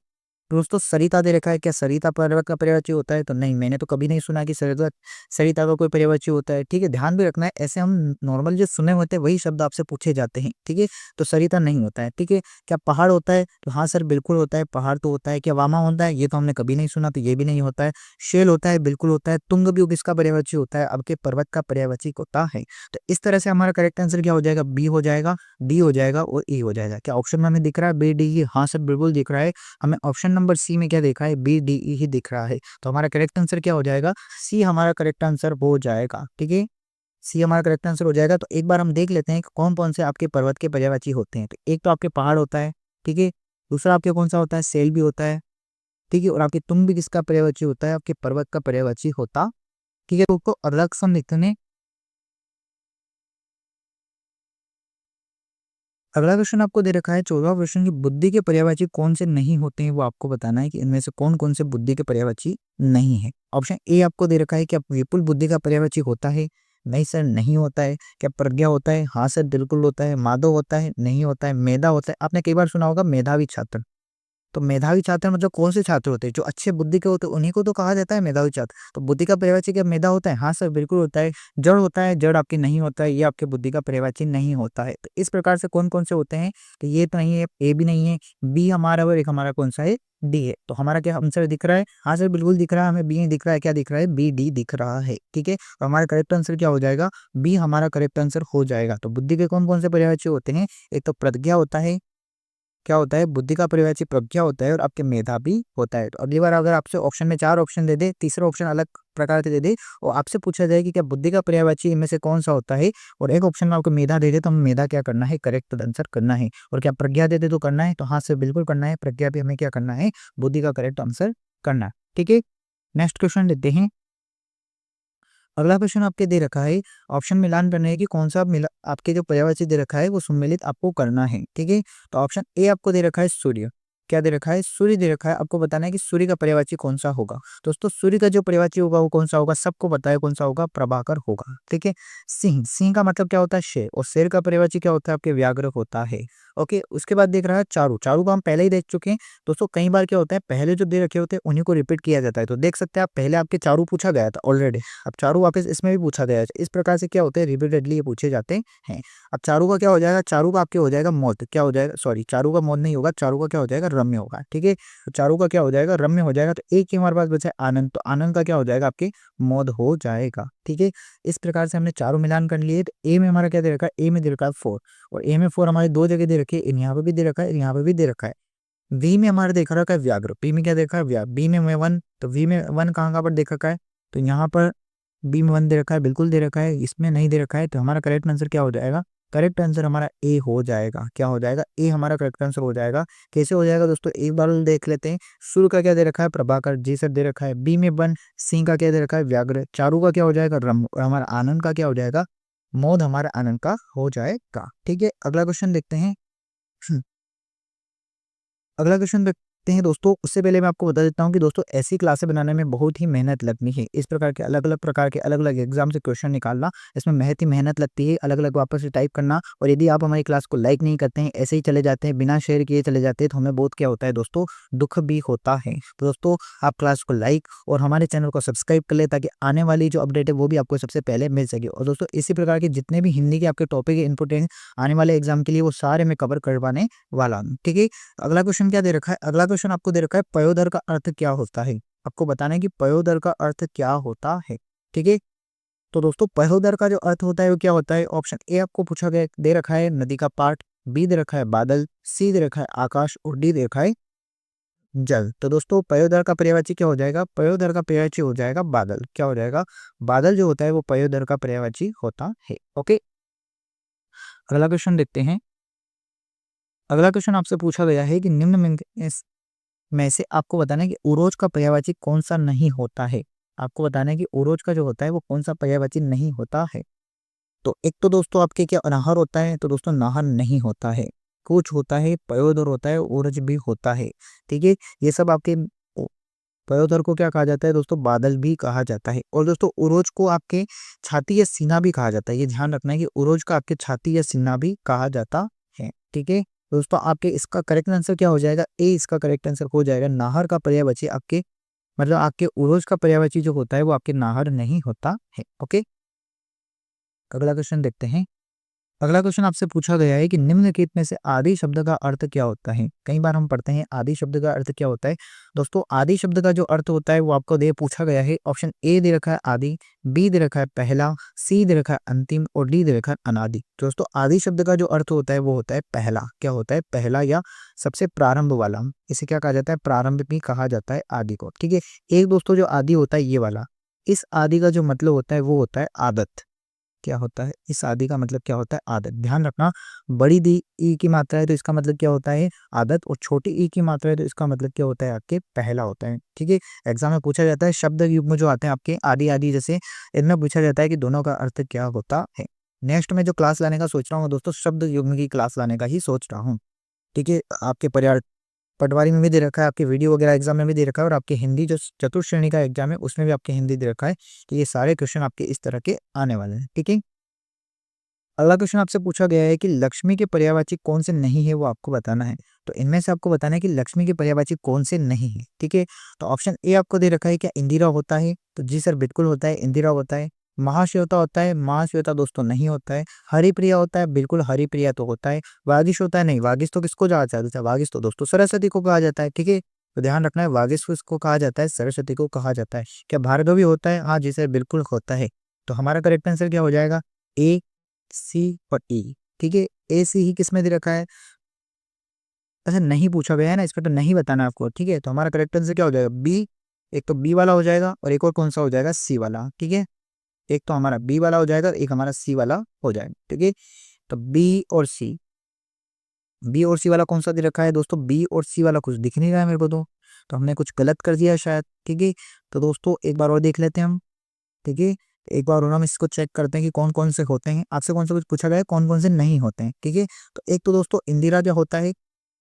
दोस्तों सरिता दे रखा है, क्या सरिता पर्वत का पर्यायवाची होता है? तो नहीं, मैंने तो कभी नहीं सुना कि सरिता सरिता का कोई पर्यायवाची होता है, ठीक है। ध्यान भी रखना है, ऐसे हम नॉर्मल जो सुने होते हैं वही शब्द आपसे पूछे जाते हैं, ठीक है। तो सरिता नहीं होता है, ठीक है। क्या पहाड़ होता है? तो हाँ सर बिल्कुल होता है, पहाड़ तो होता है। क्या वामा होता है? ये तो हमने कभी नहीं सुना, तो ये भी नहीं होता है। शेल होता है? बिल्कुल होता है। तुंग भी किसका पर्यायवाची होता है? आपके पर्वत का पर्यायवाची होता है। तो इस तरह से हमारा करेक्ट आंसर क्या हो जाएगा, बी हो जाएगा, डी हो जाएगा और ई हो जाएगा। क्या ऑप्शन में हमें दिख रहा है बी डी ई? हाँ सर बिल्कुल दिख रहा है, हमें ऑप्शन नंबर सी में क्या देखा है, बी डी ई ही दिख रहा है। तो हमारा करेक्ट आंसर क्या हो जाएगा, सी हमारा करेक्ट आंसर हो जाएगा, ठीक है। सी हमारा करेक्ट आंसर हो जाएगा। तो एक बार हम देख लेते हैं कि कौन कौन से आपके पर्वत के पर्यायवाची होते हैं। तो एक तो आपके पहाड़ होता है, ठीक है। दूसरा आपके कौन सा होता है, सेल भी होता है, ठीक है। और आपके तुम भी किसका पर्यायवाची होता है, आपके पर्वत का पर्यायवाची होता, ठीक है। तो अगला क्वेश्चन देखते हैं। अगला क्वेश्चन आपको दे रखा है 14वां क्वेश्चन, की बुद्धि के पर्यायवाची कौन से नहीं होते हैं, वो आपको बताना है कि इनमें से कौन कौन से बुद्धि के पर्यायवाची नहीं है। ऑप्शन ए आपको दे रखा है, क्या विपुल बुद्धि का पर्यायवाची होता है? नहीं सर नहीं होता है। क्या प्रज्ञा होता है? हाँ सर बिल्कुल होता है। माधव होता है? नहीं होता है। मेधा होता है? आपने कई बार सुना होगा मेधावी छात्र। तो मेधावी छात्र मतलब कौन से छात्र होते हैं, जो अच्छे बुद्धि के होते हैं उन्हीं को तो कहा जाता है मेधावी छात्र। तो बुद्धि का पर्यायवाची क्या मेधा होता है? हाँ सर बिल्कुल होता है। जड़ होता है? जड़ आपकी नहीं होता है, ये आपके बुद्धि का पर्यायवाची नहीं होता है। तो इस प्रकार से कौन कौन से होते हैं, तो ये तो नहीं है, ए भी नहीं है, बी हमारा और एक हमारा कौन सा है, डी है। तो हमारा क्या आंसर दिख रहा है, हाँ सर बिल्कुल दिख रहा है, हमें बी नहीं दिख रहा है, क्या दिख रहा है, बी डी दिख रहा है, ठीक है। तो हमारा करेक्ट आंसर क्या हो जाएगा, बी हमारा करेक्ट आंसर हो जाएगा। तो बुद्धि के कौन कौन से पर्यायवाची होते हैं, एक तो प्रज्ञा होता है, क्या होता है, बुद्धि का पर्यायवाची प्रज्ञा होता है, और आपके मेधा भी होता है। तो अगली बार अगर आपसे ऑप्शन में 4 ऑप्शन दे दे, तीसरा ऑप्शन अलग प्रकार से दे दे और आपसे पूछा जाए कि क्या बुद्धि का पर्यायवाची इनमें से कौन सा होता है, और एक ऑप्शन में आपको मेधा दे दे, तो हमें मेधा क्या करना है, करेक्ट आंसर करना है। और क्या प्रज्ञा दे दे तो करना है, तो हाँ से बिल्कुल करना है, प्रज्ञा भी हमें क्या करना है, बुद्धि का करेक्ट आंसर करना है, ठीक है। नेक्स्ट क्वेश्चन लेते हैं। अगला क्वेश्चन आपके दे रखा है, ऑप्शन मिलान करने है कि कौन सा मिला आपके जो पर्यायवाची दे रखा है वो सम्मिलित आपको करना है, ठीक है। तो ऑप्शन ए आपको दे रखा है सूर्य, क्या दे रखा है, सूर्य दे रखा है। आपको बताना है कि सूर्य का पर्यायवाची कौन सा होगा। दोस्तों सूर्य का जो पर्यायवाची होगा वो कौन सा होगा, सबको पता है कौन सा होगा, प्रभाकर होगा, ठीक है। सिंह, सिंह का मतलब क्या होता है, शेर, और शेर का पर्यायवाची क्या होता है, आपके व्याघ्र होता है। ओके, उसके बाद देख रहा है चारू, चारू को हम पहले ही देख चुके हैं। दोस्तों कई बार क्या होता है, पहले जो दे रखे होते हैं उन्हीं को रिपीट किया जाता है। तो देख सकते हैं आप, पहले आपके चारू पूछा गया था ऑलरेडी, अब चारू वापस इसमें भी पूछा गया है। इस प्रकार से क्या होते हैं, रिपीटेडली ये पूछे जाते हैं। अब चारू का क्या हो जाएगा, चारू का आपके हो जाएगा मौत, क्या हो जाएगा, सॉरी चारू का मौत नहीं होगा, चारू का क्या हो जाएगा, रम्य होगा, ठीक है। तो चारू का क्या हो जाएगा, रम्य हो जाएगा। तो एक ही हमारे पास बचा है आनंद, तो आनंद का क्या हो जाएगा, आपके मौत हो जाएगा, ठीक है। इस प्रकार से हमने चारों मिलान कर लिए। तो ए में हमारा क्या दे रखा है, ए में दे रखा है 4, और ए में 4 हमारी 2 जगह दे रखी है, यहाँ पे भी दे रखा है, यहाँ पे भी दे रखा है। वी में हमारा देखा रखा है व्याघ्र, पी में क्या देखा है व्याघ्र, बी में 1, तो वी में 1 कहाँ कहाँ पर देख रखा है, तो यहाँ पर बी में 1 दे रखा है, बिल्कुल दे रखा है, इसमें नहीं दे रखा है। तो हमारा करेक्ट आंसर क्या हो जाएगा, करेक्ट आंसर हमारा ए हो जाएगा। क्या हो जाएगा? ए हमारा करेक्ट आंसर हो जाएगा। कैसे हो जाएगा दोस्तों, एक बार देख लेते हैं। सूर्य का क्या दे रखा है? प्रभाकर। जी सर दे रखा है। बी में वन। सिंह का क्या दे रखा है? व्याघ्र। चारू का क्या हो जाएगा? रम। और हमारा आनंद का क्या हो जाएगा? मोद हमारा आनंद का हो जाएगा। ठीक है, अगला क्वेश्चन देखते हैं। अगला क्वेश्चन देखते हैं दोस्तों। उससे पहले मैं आपको बता देता हूं कि दोस्तों ऐसी क्लासें बनाने में बहुत ही मेहनत लगनी है। इस प्रकार के अलग अलग प्रकार के अलग अलग एग्जाम से क्वेश्चन निकालना, इसमें बहुत ही मेहनत लगती है। अलग अलग वापस से टाइप करना, और यदि आप हमारी क्लास को लाइक नहीं करते हैं, ऐसे ही चले जाते हैं, बिना शेयर किए चले जाते हैं, तो हमें बहुत क्या होता है दोस्तों, दुख भी होता है। तो दोस्तों आप क्लास को लाइक और हमारे चैनल को सब्सक्राइब कर ले, ताकि आने वाली जो अपडेट है वो भी आपको सबसे पहले मिल सके। और दोस्तों इसी प्रकार के जितने भी हिंदी के आपके टॉपिक है इंपोर्टेंट आने वाले एग्जाम के लिए, वो सारे मैं कवर करवाने वाला हूँ। ठीक है, अगला क्वेश्चन क्या दे रखा है? अगला क्वेश्चन आपको दे रखा है पयोदर का अर्थ क्या होता है। आपको बताना है कि पयोदर का अर्थ क्या होता है। ठीक है, तो दोस्तों पयोदर का जो अर्थ होता है वो क्या होता है? ऑप्शन ए आपको पूछा गया, दे रखा है नदी का पाठ। बी दे रखा है बादल। सी दे रखा है आकाश। और डी दे रखा है जल। तो दोस्तों पयोदर का पर्यायवाची क्या हो जाएगा? पयोदर का पर्यायवाची हो जाएगा बादल। क्या हो जाएगा? बादल जो होता है वो पयोदर का पर्यायवाची होता है। ओके, अगला क्वेश्चन देखते हैं। अगला क्वेश्चन आपसे पूछा गया है कि निम्न में से आपको बताना है कि उरोज का पर्यायवाची कौन सा नहीं होता है। आपको बताना है कि उरोज का जो होता है वो कौन सा पर्यायवाची नहीं होता है। तो एक तो दोस्तों आपके क्या नाहर होता है, तो दोस्तों नाहर नहीं होता है। कुछ होता है, पयोदर होता है, उरज भी होता है। ठीक है, ये सब आपके पयोदर को क्या कहा जाता है दोस्तों? बादल भी कहा जाता है। और दोस्तों उरोज को आपके छाती या सीना भी कहा जाता है। ये ध्यान रखना है कि उरोज का आपके छाती या सीना भी कहा जाता है। ठीक है दोस्तों, आपके इसका करेक्ट आंसर क्या हो जाएगा? ए इसका करेक्ट आंसर हो जाएगा। नाहर का पर्यायवाची आपके मतलब आपके उरोज का पर्यायवाची जो होता है वो आपके नाहर नहीं होता है। ओके, अगला क्वेश्चन देखते हैं। अगला क्वेश्चन आपसे पूछा गया है कि निम्नलिखित में से आदि शब्द का अर्थ क्या होता है। कई बार हम पढ़ते हैं आदि शब्द का अर्थ क्या होता है। दोस्तों आदि शब्द का जो अर्थ होता है वो आपको दे पूछा गया है। ऑप्शन ए दे रखा है आदि। बी दे रखा है पहला। सी दे रखा है अंतिम। और डी दे रखा है अनादि। दोस्तों आदि शब्द का जो अर्थ होता है वो होता है पहला। क्या होता है? पहला या सबसे प्रारंभ वाला। इसे क्या कहा जाता है? प्रारंभ भी कहा जाता है आदि को। ठीक है, एक दोस्तों जो आदि होता है ये वाला, इस आदि का जो मतलब होता है वो होता है आदत। क्या होता है? इस आदि का मतलब क्या होता है? आदत। ध्यान रखना, बड़ी दी ई की मात्रा है तो इसका मतलब क्या होता है? आदत। और छोटी ई की मात्रा है तो इसका मतलब क्या होता है? आपके पहला होता है। ठीक है, एग्जाम में पूछा जाता है शब्द युग्म जो आते हैं आपके आदि आदि जैसे, इनमें पूछा जाता है कि दोनों का अर्थ क्या होता है। नेक्स्ट में जो क्लास लाने का सोच रहा हूँ दोस्तों, शब्द युग्म की क्लास लाने का ही सोच रहा हूँ। ठीक है, आपके पर्याय पटवारी में भी दे रखा है, आपके वीडियो वगैरह एग्जाम में भी दे रखा है, और आपके हिंदी जो चतुर्थ श्रेणी का एग्जाम है उसमें भी आपके हिंदी दे रखा है। तो ये सारे क्वेश्चन आपके इस तरह के आने वाले हैं। ठीक है, अगला क्वेश्चन आपसे पूछा गया है कि लक्ष्मी के पर्यायवाची कौन से नहीं है वो आपको बताना है। तो इनमें से आपको बताना है कि लक्ष्मी के पर्यायवाची कौन से नहीं है। ठीक है, तो ऑप्शन ए आपको दे रखा है क्या इंदिरा होता है? तो जी सर बिल्कुल होता है, इंदिरा होता है। महाश्वेता होता है? महाश्वेता दोस्तों नहीं होता है। हरिप्रिया होता है? बिल्कुल हरिप्रिया तो होता है। वागिश होता है? नहीं, वागिश तो किसको कहा जाता है? वागिश तो दोस्तों सरस्वती को कहा जाता है। ठीक है, तो ध्यान रखना है वागिश किसको कहा जाता है? सरस्वती को कहा जाता है। क्या भार्गवी होता है? हाँ जी सर बिल्कुल होता है। तो हमारा करेक्ट आंसर क्या हो जाएगा? ए, सी और ई। ठीक है, ए सी ही किस में दे रखा है? अच्छा नहीं पूछा गया है ना, इसका तो नहीं बताना आपको। ठीक है, तो हमारा करेक्ट आंसर क्या हो जाएगा? बी। एक तो बी वाला हो जाएगा और एक और कौन सा हो जाएगा? सी वाला। ठीक है, एक तो हमारा बी वाला हो जाएगा और एक हमारा सी वाला हो जाएगा। ठीक है, तो बी और सी, बी और सी वाला कौन सा दे रखा है दोस्तों? बी और सी वाला कुछ दिख नहीं रहा है मेरे को तो हमने कुछ गलत कर दिया है शायद। ठीक है, तो दोस्तों एक बार और देख लेते हैं हम। ठीक है, एक बार और हम इसको चेक करते हैं कि कौन कौन से होते हैं। आपसे कौन सा कुछ पूछा गया है, कौन कौन से नहीं होते हैं। ठीक है, तो एक तो दोस्तों इंदिरा जो होता है,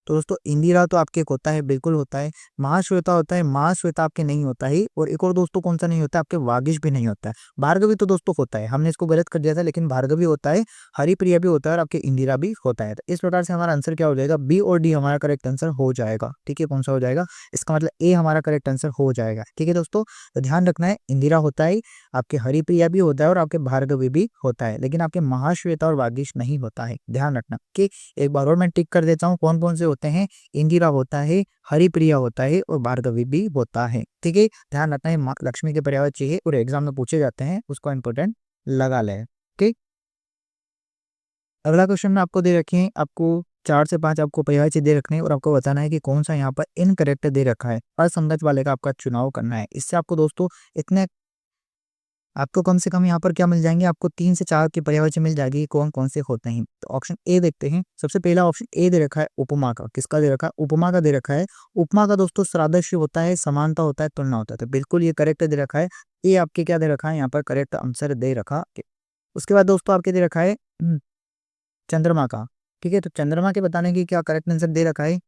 तो दोस्तों इंदिरा तो आपके एक होता है, बिल्कुल होता है। महाश्वेता होता है? महाश्वेता आपके नहीं होता है। और एक और दोस्तों कौन सा नहीं होता है? आपके वागिश भी नहीं होता है। भार्गवी तो दोस्तों होता है, हमने इसको गलत कर दिया था, लेकिन भार्गवी होता है, हरिप्रिया भी होता है और आपके इंदिरा भी होता है। तो इस प्रकार से हमारा आंसर क्या हो जाएगा? बी और डी हमारा करेक्ट आंसर हो जाएगा। ठीक है, कौन सा हो जाएगा? इसका मतलब ए हमारा करेक्ट आंसर हो जाएगा। ठीक है दोस्तों, तो ध्यान रखना है इंदिरा होता है, आपके हरिप्रिया भी होता है और आपके भार्गवी भी होता है, लेकिन आपके महाश्वेता और वागिश नहीं होता है। ध्यान रखना कि एक बार और मैं टिक कर देता हूँ कौन कौन से होते हैं। इंदिरा होता है, हरिप्रिया होता है और भार्गवी भी होता है। ठीक है, ध्यान रखना है माँ लक्ष्मी के पर्यायवाची चाहिए और एग्जाम में पूछे जाते हैं, उसको इंपोर्टेंट लगा ले। ठीक, अगला क्वेश्चन में आपको दे रखे हैं, आपको 4 से 5 आपको पर्यायवाची दे रखने हैं और आपको बताना है कि कौन सा यहाँ पर इनकरेक्ट दे रखा है। असंगत वाले का आपका चुनाव करना है। इससे आपको दोस्तों इतने आपको कम से कम यहाँ पर क्या मिल जाएंगे, आपको 3 से 4 के पर्यायवाची मिल जाएगी, कौन कौन से होते हैं। तो ऑप्शन ए देखते हैं। सबसे पहला ऑप्शन ए दे रखा है उपमा का। किसका दे रखा है? उपमा का दे रखा है। उपमा का दोस्तों सादृश्य होता है, समानता होता है, तुलना होता है। तो बिल्कुल ये करेक्ट दे रखा है। ये आपके क्या दे रखा है, यहाँ पर करेक्ट आंसर दे रखा है। उसके बाद दोस्तों आपके दे रखा है चंद्रमा का। ठीक है, तो चंद्रमा के बताने की क्या करेक्ट आंसर दे रखा है?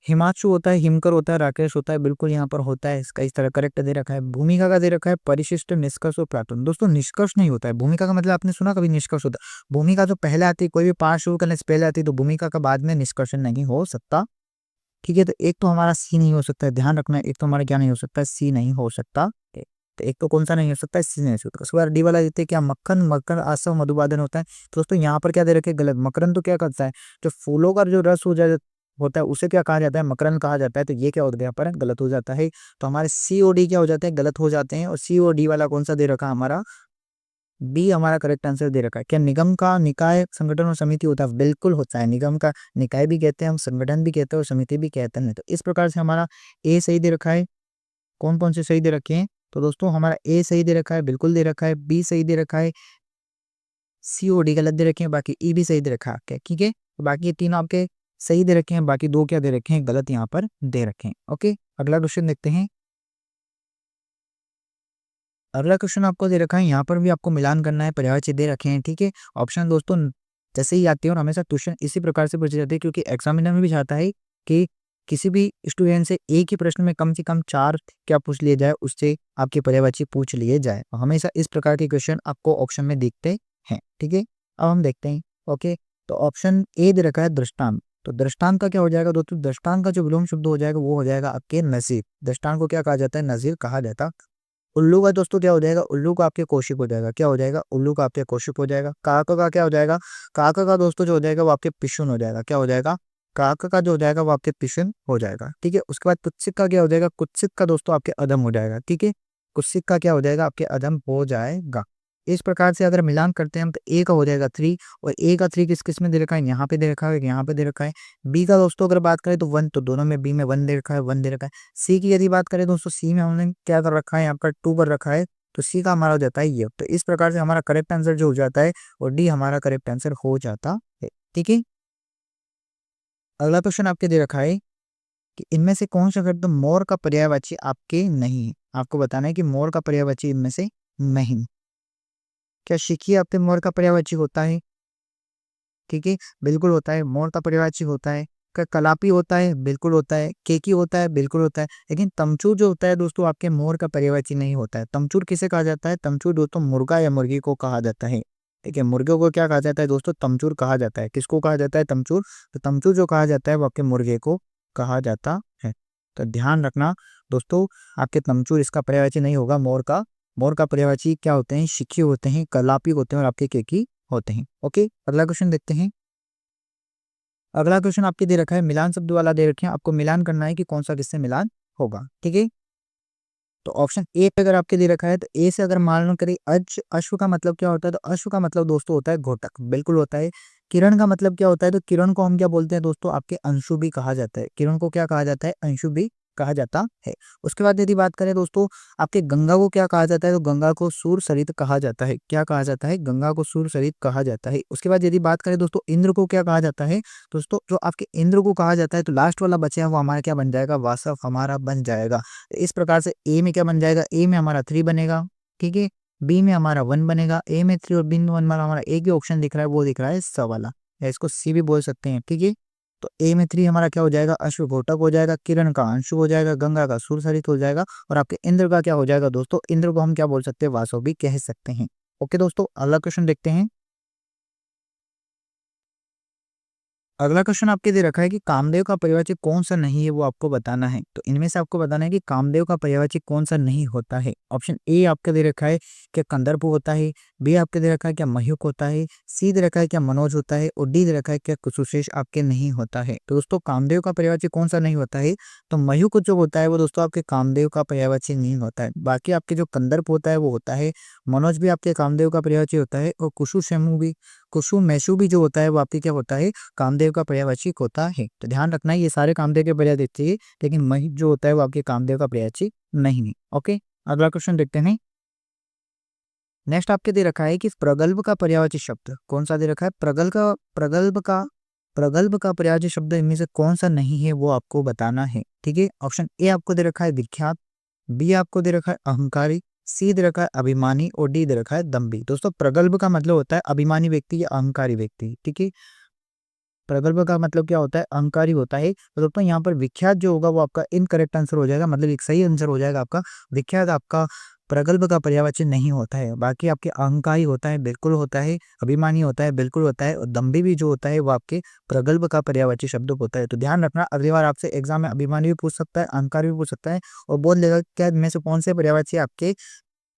हिमांशु होता है, हिमकर होता है, राकेश होता है, बिल्कुल यहाँ पर होता है इसका, इस तरह करेक्ट दे रखा है। भूमिका का दे रखा है परिशिष्ट, निष्कर्ष और प्रार्थना। दोस्तों निष्कर्ष नहीं होता है, भूमिका का मतलब आपने सुना कभी निष्कर्ष होता है? भूमिका जो पहले आती है, कोई भी पाठ शुरू करने से पहले आती है, तो भूमिका का बाद में निष्कर्ष नहीं हो सकता। ठीक है, तो एक तो हमारा सी नहीं हो सकता है, ध्यान रखना। एक तो हमारा क्या नहीं हो सकता है, सी नहीं हो सकता है। तो एक तो कौन सा नहीं हो सकता है, सी नहीं हो सकता। उसके बाद डी वाला देते हैं क्या, मक्खन, मकर, आसव, मधुबादन होता है। तो दोस्तों यहाँ पर क्या दे रखे, गलत। मकरंद तो क्या करता है, जो फूलों का जो रस हो जाए होता है उसे क्या कहा जाता है, मकरंद कहा जाता है। तो ये क्या हो गया यहाँ पर, गलत हो जाता है। तो हमारे सी और डी क्या हो जाते हैं, गलत हो जाते हैं। और सी और डी वाला कौन सा दे रखा है, हमारा बी हमारा करेक्ट आंसर दे रखा है। क्या निगम का निकाय, संगठन और समिति होता है? बिल्कुल होता है। निगम का निकाय भी कहते हैं हम, संगठन भी कहते हैं और समिति भी कहते हैं। तो इस प्रकार से हमारा ए सही दे रखा है। कौन कौन से सही दे रखे हैं? तो दोस्तों हमारा ए सही दे रखा है, बिल्कुल दे रखा है। बी सही दे रखा है। सी और डी गलत दे रखे हैं, बाकी ई भी सही दे रखा है। ठीक है, तो बाकी ये तीन आपके सही दे रखे हैं, बाकी दो क्या दे रखे हैं, गलत यहाँ पर दे रखे हैं। ओके, अगला क्वेश्चन देखते हैं। अगला क्वेश्चन आपको दे रखा है, यहाँ पर भी आपको मिलान करना है, पर्यायवाची दे रखे हैं। ठीक है, ऑप्शन दोस्तों जैसे ही आते हैं, और हमेशा क्वेश्चन इसी प्रकार से पूछे जाते हैं, क्योंकि एग्जामिनर में भी चाहता है कि किसी भी स्टूडेंट से एक ही प्रश्न में कम से कम 4 क्या पूछ लिए जाए, उससे आपके पर्यायवाची पूछ लिए जाए। हमेशा इस प्रकार के क्वेश्चन आपको ऑप्शन में दिखते हैं। ठीक है, अब हम देखते हैं। ओके, तो ऑप्शन ए दे रखा है दृष्टांत। तो दृष्टांत का क्या हो जाएगा दोस्तों, दृष्टांत का जो विलोम शब्द हो जाएगा वो हो जाएगा आपके नजीर। दृष्टांत को क्या कहा जाता है, नजीर कहा जाता है। उल्लू का दोस्तों क्या हो जाएगा, उल्लू का आपके कौशिक हो जाएगा। क्या हो जाएगा, उल्लू का आपके कौशिक हो जाएगा। काका का क्या हो जाएगा, काका का दोस्तों जो हो जाएगा वो आपके पिशुन हो जाएगा। क्या हो जाएगा, काका का जो हो जाएगा वो आपके पिशुन हो जाएगा। ठीक है, उसके बाद कुत्सिक का क्या हो जाएगा, कुत्सिक का दोस्तों आपके अधम हो जाएगा। ठीक है, कुत्सिक का क्या हो जाएगा, आपके अधम हो जाएगा। इस प्रकार से अगर मिलान करते हैं हम, तो ए का हो जाएगा 3। और ए का 3 किस किस में दे रखा है, यहाँ पे दे रखा है, यहाँ पे दे रखा है। बी का दोस्तों अगर बात करें तो 1, तो दोनों में बी में 1 दे रखा है, 1 दे रखा है। सी की यदि बात करें दोस्तों, सी में हमने क्या कर रखा है, यहाँ पर 2 कर रखा है। तो सी का हमारा हो जाता है ये। तो इस प्रकार से हमारा करेक्ट आंसर जो हो जाता है, और डी हमारा करेक्ट आंसर हो जाता है। ठीक है, अगला क्वेश्चन आपके दे रखा है कि इनमें से कौन सा शब्द मोर का पर्यायवाची आपके नहीं है। आपको बताना है कि मोर का पर्यायवाची इनमें से नहीं। क्या शिखी आपके मोर का पर्यायवाची होता है? ठीक है, बिल्कुल होता है, मोर का पर्यायवाची होता है। क्या कलापी होता है? बिल्कुल होता है। केकी होता है? बिल्कुल होता है। लेकिन तमचूर जो होता है दोस्तों आपके मोर का पर्यायवाची नहीं होता है। तमचूर किसे कहा जाता है? तमचूर दोस्तों मुर्गा या मुर्गी को कहा जाता है। ठीक है, मुर्गे को क्या कहा जाता है दोस्तों, तमचूर कहा जाता है। किसको कहा जाता है, तमचूर? तो तमचूर जो कहा जाता है वो आपके मुर्गे को कहा जाता है। तो ध्यान रखना दोस्तों, आपके तमचूर इसका पर्यायवाची नहीं होगा मोर का। मोर का पर्यायवाची क्या होते हैं, शिखी होते हैं, कलापी होते हैं और आपके केकी होते हैं। ओके, अगला क्वेश्चन देखते हैं। अगला क्वेश्चन आपके दे रखा है, मिलान शब्द वाला दे रखे हैं, आपको मिलान करना है कि कौन सा किससे मिलान होगा। ठीक है, तो ऑप्शन ए पे अगर आपके दे रखा है, तो ए से अगर मान करें अश्व का मतलब क्या होता है, तो अश्व का मतलब दोस्तों होता है घोटक। बिल्कुल होता है। किरण का मतलब क्या होता है, तो किरण को हम क्या बोलते हैं दोस्तों, आपके अंशु भी कहा जाता है। किरण को क्या कहा जाता है, अंशु भी कहा जाता है। उसके बाद यदि बात करें दोस्तों, आपके गंगा को क्या कहा जाता है, तो गंगा को सूर सरित कहा जाता है। क्या कहा जाता है, गंगा को सूर सरित कहा जाता है। उसके बाद यदि बात करें दोस्तों, इंद्र को क्या कहा जाता है, दोस्तों जो आपके इंद्र को कहा जाता है, तो लास्ट वाला बचा है वो हमारा क्या बन जाएगा, वासव हमारा बन जाएगा। इस प्रकार से ए में क्या बन जाएगा, ए में हमारा 3 बनेगा। ठीक है, बी में हमारा 1 बनेगा। ए में 3 और बी में 1 वाला हमारा एक ही ऑप्शन दिख रहा है, वो दिख रहा है स वाला, या इसको सी भी बोल सकते हैं। ठीक है, तो ए में 3 हमारा क्या हो जाएगा, अश्व घोटक हो जाएगा, किरण का अंशु हो जाएगा, गंगा का सूर सरित हो जाएगा, और आपके इंद्र का क्या हो जाएगा दोस्तों, इंद्र को हम क्या बोल सकते हैं, वासव भी कह सकते हैं। ओके दोस्तों, अगला क्वेश्चन देखते हैं। अगला क्वेश्चन आपके दे रखा है कि कामदेव का पर्यायवाची कौन सा नहीं है, वो आपको बताना है। तो इनमें से आपको बताना है कि कामदेव का पर्यायवाची कौन सा नहीं होता है। ऑप्शन ए आपके दे रखा है क्या कंदर्प होता है, बी आपके दे रखा है क्या मयूक होता है, सी दे रखा है क्या मनोज होता है, और डी दे रखा है क्या कुसुशेष आपके नहीं होता है। तो दोस्तों कामदेव का पर्यायवाची कौन सा नहीं होता है, तो मयूक जो होता है वो दोस्तों आपके कामदेव का पर्यायवाची नहीं होता है। बाकी आपके जो कंदर्प होता है वो होता है, मनोज भी आपके कामदेव का पर्यायवाची होता है, और कुसुमेशु भी जो होता है वो आपके क्या होता है, कामदेव का पर्यायवाची होता है। तो ध्यान रखना है, ये सारे कामदेव के पर्याय देते हैं, लेकिन महिप जो होता है वो आपके कामदेव का पर्यायवाची नहीं है। ओके, अगला क्वेश्चन देखते हैं। नेक्स्ट आपके दे रखा है कि प्रगल्भ का पर्यायवाची शब्द कौन सा दे रखा है, प्रगल्भ का पर्यायवाची शब्द इनमें से कौन सा नहीं है वो आपको बताना है। ठीक है, ऑप्शन ए आपको दे रखा है विख्यात, बी आपको दे रखा है अहंकारी, सी दे रखा है अभिमानी और डी दे रखा है दम्भी। दोस्तों प्रगल्भ का मतलब होता है अभिमानी व्यक्ति या अहंकारी व्यक्ति। ठीक है, प्रगल्भ का मतलब क्या होता है, अहंकारी होता है। तो दोस्तों यहाँ पर विख्यात जो होगा वो आपका इनकरेक्ट आंसर हो जाएगा, मतलब एक सही आंसर हो जाएगा आपका। विख्यात आपका प्रगल्भ का पर्यायवाची नहीं होता है। बाकी आपके अहंकारी होता है, बिल्कुल होता है, अभिमानी होता है, बिल्कुल होता है, और दम्भी भी जो होता है वो आपके प्रगल्भ का पर्यायवाची शब्द होता है। तो ध्यान रखना, अगली बार आपसे एग्जाम में अभिमानी भी पूछ सकता है, अहंकारी भी पूछ सकता है, और बोल देगा क्या इनमें से कौन से पर्यायवाची आपके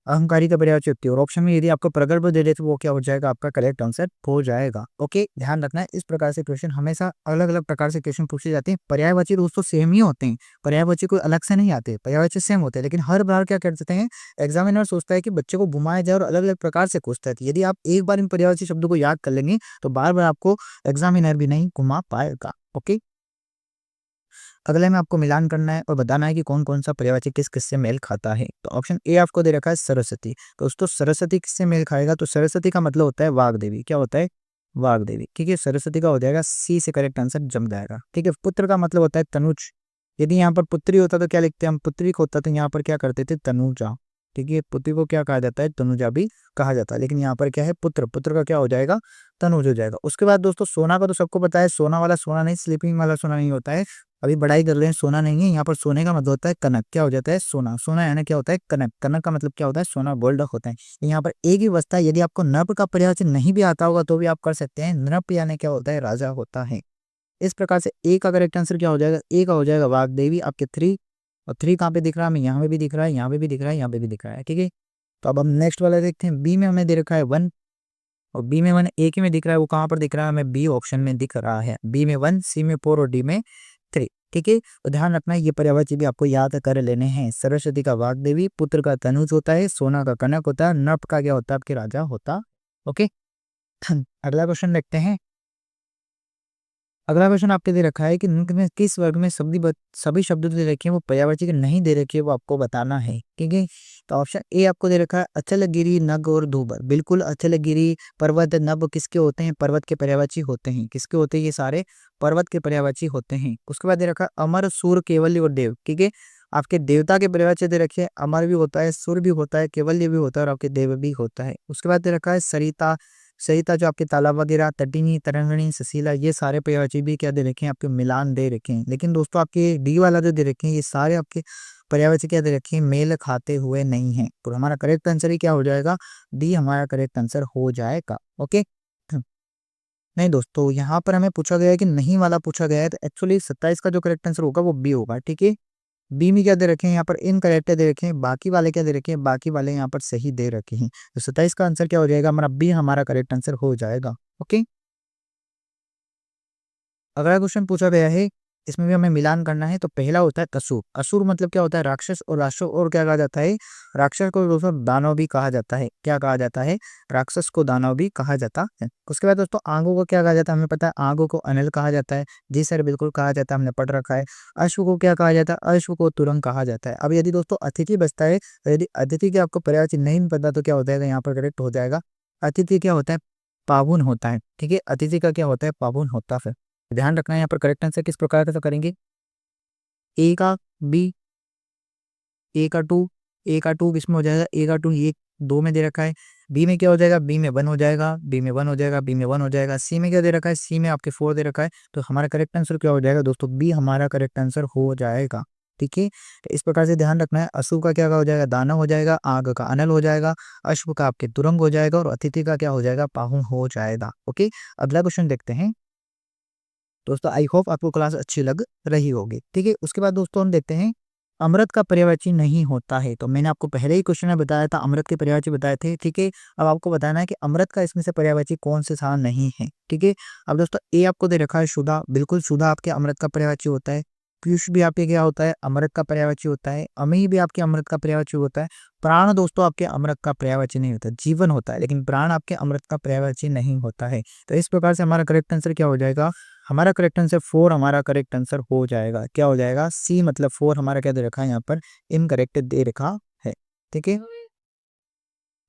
अहंकारी का पर्यायवाची होती है, और ऑप्शन में यदि आपको प्रगल्भ दे दे तो वो क्या हो जाएगा, आपका करेक्ट आंसर हो जाएगा। ओके, ध्यान रखना है, इस प्रकार से क्वेश्चन हमेशा अलग अलग प्रकार से क्वेश्चन पूछे जाते हैं। पर्यायवाची दोस्तों सेम ही होते हैं, पर्यायवाची कोई अलग से नहीं आते, पर्यायवाची सेम होते हैं, लेकिन हर बार क्या कर देते हैं, एग्जामिनर सोचता है कि बच्चे को घुमाया जाए और अलग अलग प्रकार से पूछता है। यदि आप एक बार इन पर्यायवाची शब्दों को याद कर लेंगे तो बार बार आपको एग्जामिनर भी नहीं घुमा पाएगा। ओके, अगले में आपको मिलान करना है और बताना है कि कौन कौन सा पर्यायवाची किस किस से मेल खाता है। तो ऑप्शन ए आपको दे रखा है सरस्वती। तो दोस्तों सरस्वती किससे मेल खाएगा, तो सरस्वती का मतलब होता है वाग्देवी। क्या होता है, वाग्देवी। ठीक है, सरस्वती का हो जाएगा सी से करेक्ट आंसर जम जाएगा। ठीक है, पुत्र का मतलब होता है तनुज। यदि यहाँ पर पुत्री होता तो क्या लिखते हैं हम, पुत्री को होता तो यहाँ पर क्या करते थे, तनुजा। ठीक है, पुत्री को क्या कहा जाता है, तनुजा भी कहा जाता है, लेकिन यहाँ पर क्या है, पुत्र, पुत्र का क्या हो जाएगा, तनुज हो जाएगा। उसके बाद दोस्तों सोना का तो सबको पता है, सोना वाला सोना नहीं, स्लीपिंग वाला सोना नहीं होता है। अभी बढ़ाई कर रहे हैं, सोना नहीं है यहाँ पर, सोने का मतलब होता है कनक। क्या हो जाता है, सोना, सोना यानी क्या होता है, कनक। कनक का मतलब क्या होता है, सोना, गोल्ड होता है। यहाँ पर एक ही बचता है, यदि आपको नप का पर्यायवाची नहीं भी आता होगा तो भी आप कर सकते हैं। नप यानी क्या होता है, राजा होता है। इस प्रकार से ए का करेक्ट आंसर क्या हो जाएगा, ए का हो जाएगा वाग्देवी। आपके थ्री, और थ्री कहाँ पे दिख रहा है हमें, यहाँ पे भी दिख रहा है, यहाँ पे भी दिख रहा है, यहाँ पे भी दिख रहा है। ठीक है, तो अब हम नेक्स्ट वाला देखते हैं। बी में हमें दे रखा है वन, और बी में वन एक ही में दिख रहा है, वो कहाँ पर दिख रहा है हमें, बी ऑप्शन में दिख रहा है। बी में वन, सी में फोर और डी में थ्री। ठीक है, तो ध्यान रखना है, ये पर्यायवाची भी आपको याद कर लेने हैं। सरस्वती का वाग्देवी, पुत्र का तनुज होता है, सोना का कनक होता है, नप का क्या होता है, आपके राजा होता। ओके, अगला क्वेश्चन देखते हैं। अगला क्वेश्चन आपके दे रखा है कि निम्न में किस वर्ग में सभी शब्द दे रखे हैं वो पर्यायवाची के नहीं दे रखे, वो आपको बताना है। ठीक है, तो ऑप्शन ए आपको दे रखा है अचलगिरी, नग और धूबर। बिल्कुल, अचलगिरी, पर्वत, नभ किसके होते हैं, पर्वत के पर्यायवाची होते हैं। किसके होते हैं, ये सारे पर्वत के पर्यायवाची होते हैं। उसके बाद दे रखा है अमर, सूर, केवल्य और देव। ठीक है, आपके देवता के पर्यायवाची दे रखे हैं, अमर भी होता है, सूर भी होता है, केवल्य भी होता है, और आपके देव भी होता है। उसके बाद दे रखा है सरिता, सरिता जो आपके तालाब वगैरह, तटिनी, तरंगिणी, सुशीला, ये सारे पर्यायवाची भी क्या दे रखे हैं, आपके मिलान दे रखे हैं। लेकिन दोस्तों आपके डी वाला जो दे रखे हैं, ये सारे आपके पर्यायवाची क्या दे रखे हैं, मेल खाते हुए नहीं है। तो हमारा करेक्ट आंसर ही क्या हो जाएगा, डी हमारा करेक्ट आंसर हो जाएगा। ओके, नहीं दोस्तों, यहाँ पर हमें पूछा गया है कि नहीं वाला पूछा गया है, तो एक्चुअली 27 का जो करेक्ट आंसर होगा वो बी होगा। ठीक है, बी में क्या दे रखे हैं, यहाँ पर इनकरेक्ट दे रखे हैं, बाकी वाले क्या दे रखे हैं, बाकी वाले यहाँ पर सही दे रखे हैं। तो 27 का आंसर क्या हो जाएगा हमारा, बी हमारा करेक्ट आंसर हो जाएगा। ओके, अगला क्वेश्चन पूछा गया है, इसमें भी हमें मिलान करना है। तो पहला होता है असुर। असुर मतलब क्या होता है, राक्षस, और राक्षस और क्या कहा जाता है, राक्षस को दोस्तों दानव भी कहा जाता है। क्या कहा जाता है, राक्षस को दानव भी कहा जाता है। उसके बाद दोस्तों आगों को क्या कहा जाता है, हमें पता है, आगों को अनिल कहा जाता है। जी सर, बिल्कुल कहा जाता है, हमने पढ़ रखा है। अश्व को क्या कहा जाता है, अश्व को तुरंग कहा जाता है। अब यदि दोस्तों अतिथि बचता है, तो यदि अतिथि के आपको पर्यायवाची नहीं पता तो क्या होता है, यहाँ पर करेक्ट हो जाएगा, अतिथि क्या होता है, पाहुन होता है। ठीक है, अतिथि का क्या होता है, पाहुन होता है। ध्यान रखना है, यहाँ पर करेक्ट आंसर किस प्रकार का करेंगे, ए का बी, ए का टू, ए का टू किसमें हो जाएगा, ए का टू ये दो में दे रखा है। बी में क्या हो जाएगा, बी में वन हो जाएगा, बी में वन हो जाएगा, बी में वन हो जाएगा। सी में क्या दे रखा है, सी में आपके फोर दे रखा है। तो हमारा करेक्ट आंसर क्या हो जाएगा दोस्तों, बी हमारा करेक्ट आंसर हो जाएगा। ठीक है, तो इस प्रकार से ध्यान रखना है। अशु का क्या हो जाएगा, दानव हो जाएगा, आग का अनल हो जाएगा, अश्व का आपके तुरंग हो जाएगा, और अतिथि का क्या हो जाएगा, पाहुन हो जाएगा। ओके, अगला क्वेश्चन देखते हैं। दोस्तों आई होप आपको क्लास अच्छी लग रही होगी। ठीक है, उसके बाद दोस्तों हम देखते हैं अमृत का पर्यायवाची नहीं होता है। तो मैंने आपको पहले ही क्वेश्चन में बताया था, अमृत के पर्यायवाची बताए थे। ठीक है, अब आपको बताना है कि अमृत का इसमें से पर्यायवाची कौन से स्थान नहीं है। ठीक है, अब दोस्तों ए आपको दे रखा है सुधा। बिल्कुल, सुधा आपके अमृत का पर्यायवाची होता है। पीयूष भी आपके क्या होता है, अमृत का पर्यायवाची होता है। अमी भी आपके अमृत का पर्यायवाची होता है। प्राण दोस्तों आपके अमृत का पर्यायवाची नहीं होता, जीवन होता है, लेकिन प्राण आपके अमृत का पर्यायवाची नहीं होता है। तो इस प्रकार से हमारा करेक्ट आंसर क्या हो जाएगा, हमारा करेक्ट आंसर फोर हमारा करेक्ट आंसर हो जाएगा। क्या हो जाएगा, सी मतलब फोर हमारा क्या दे रखा है यहाँ पर, इनकरेक्ट दे रखा है। ठीक है,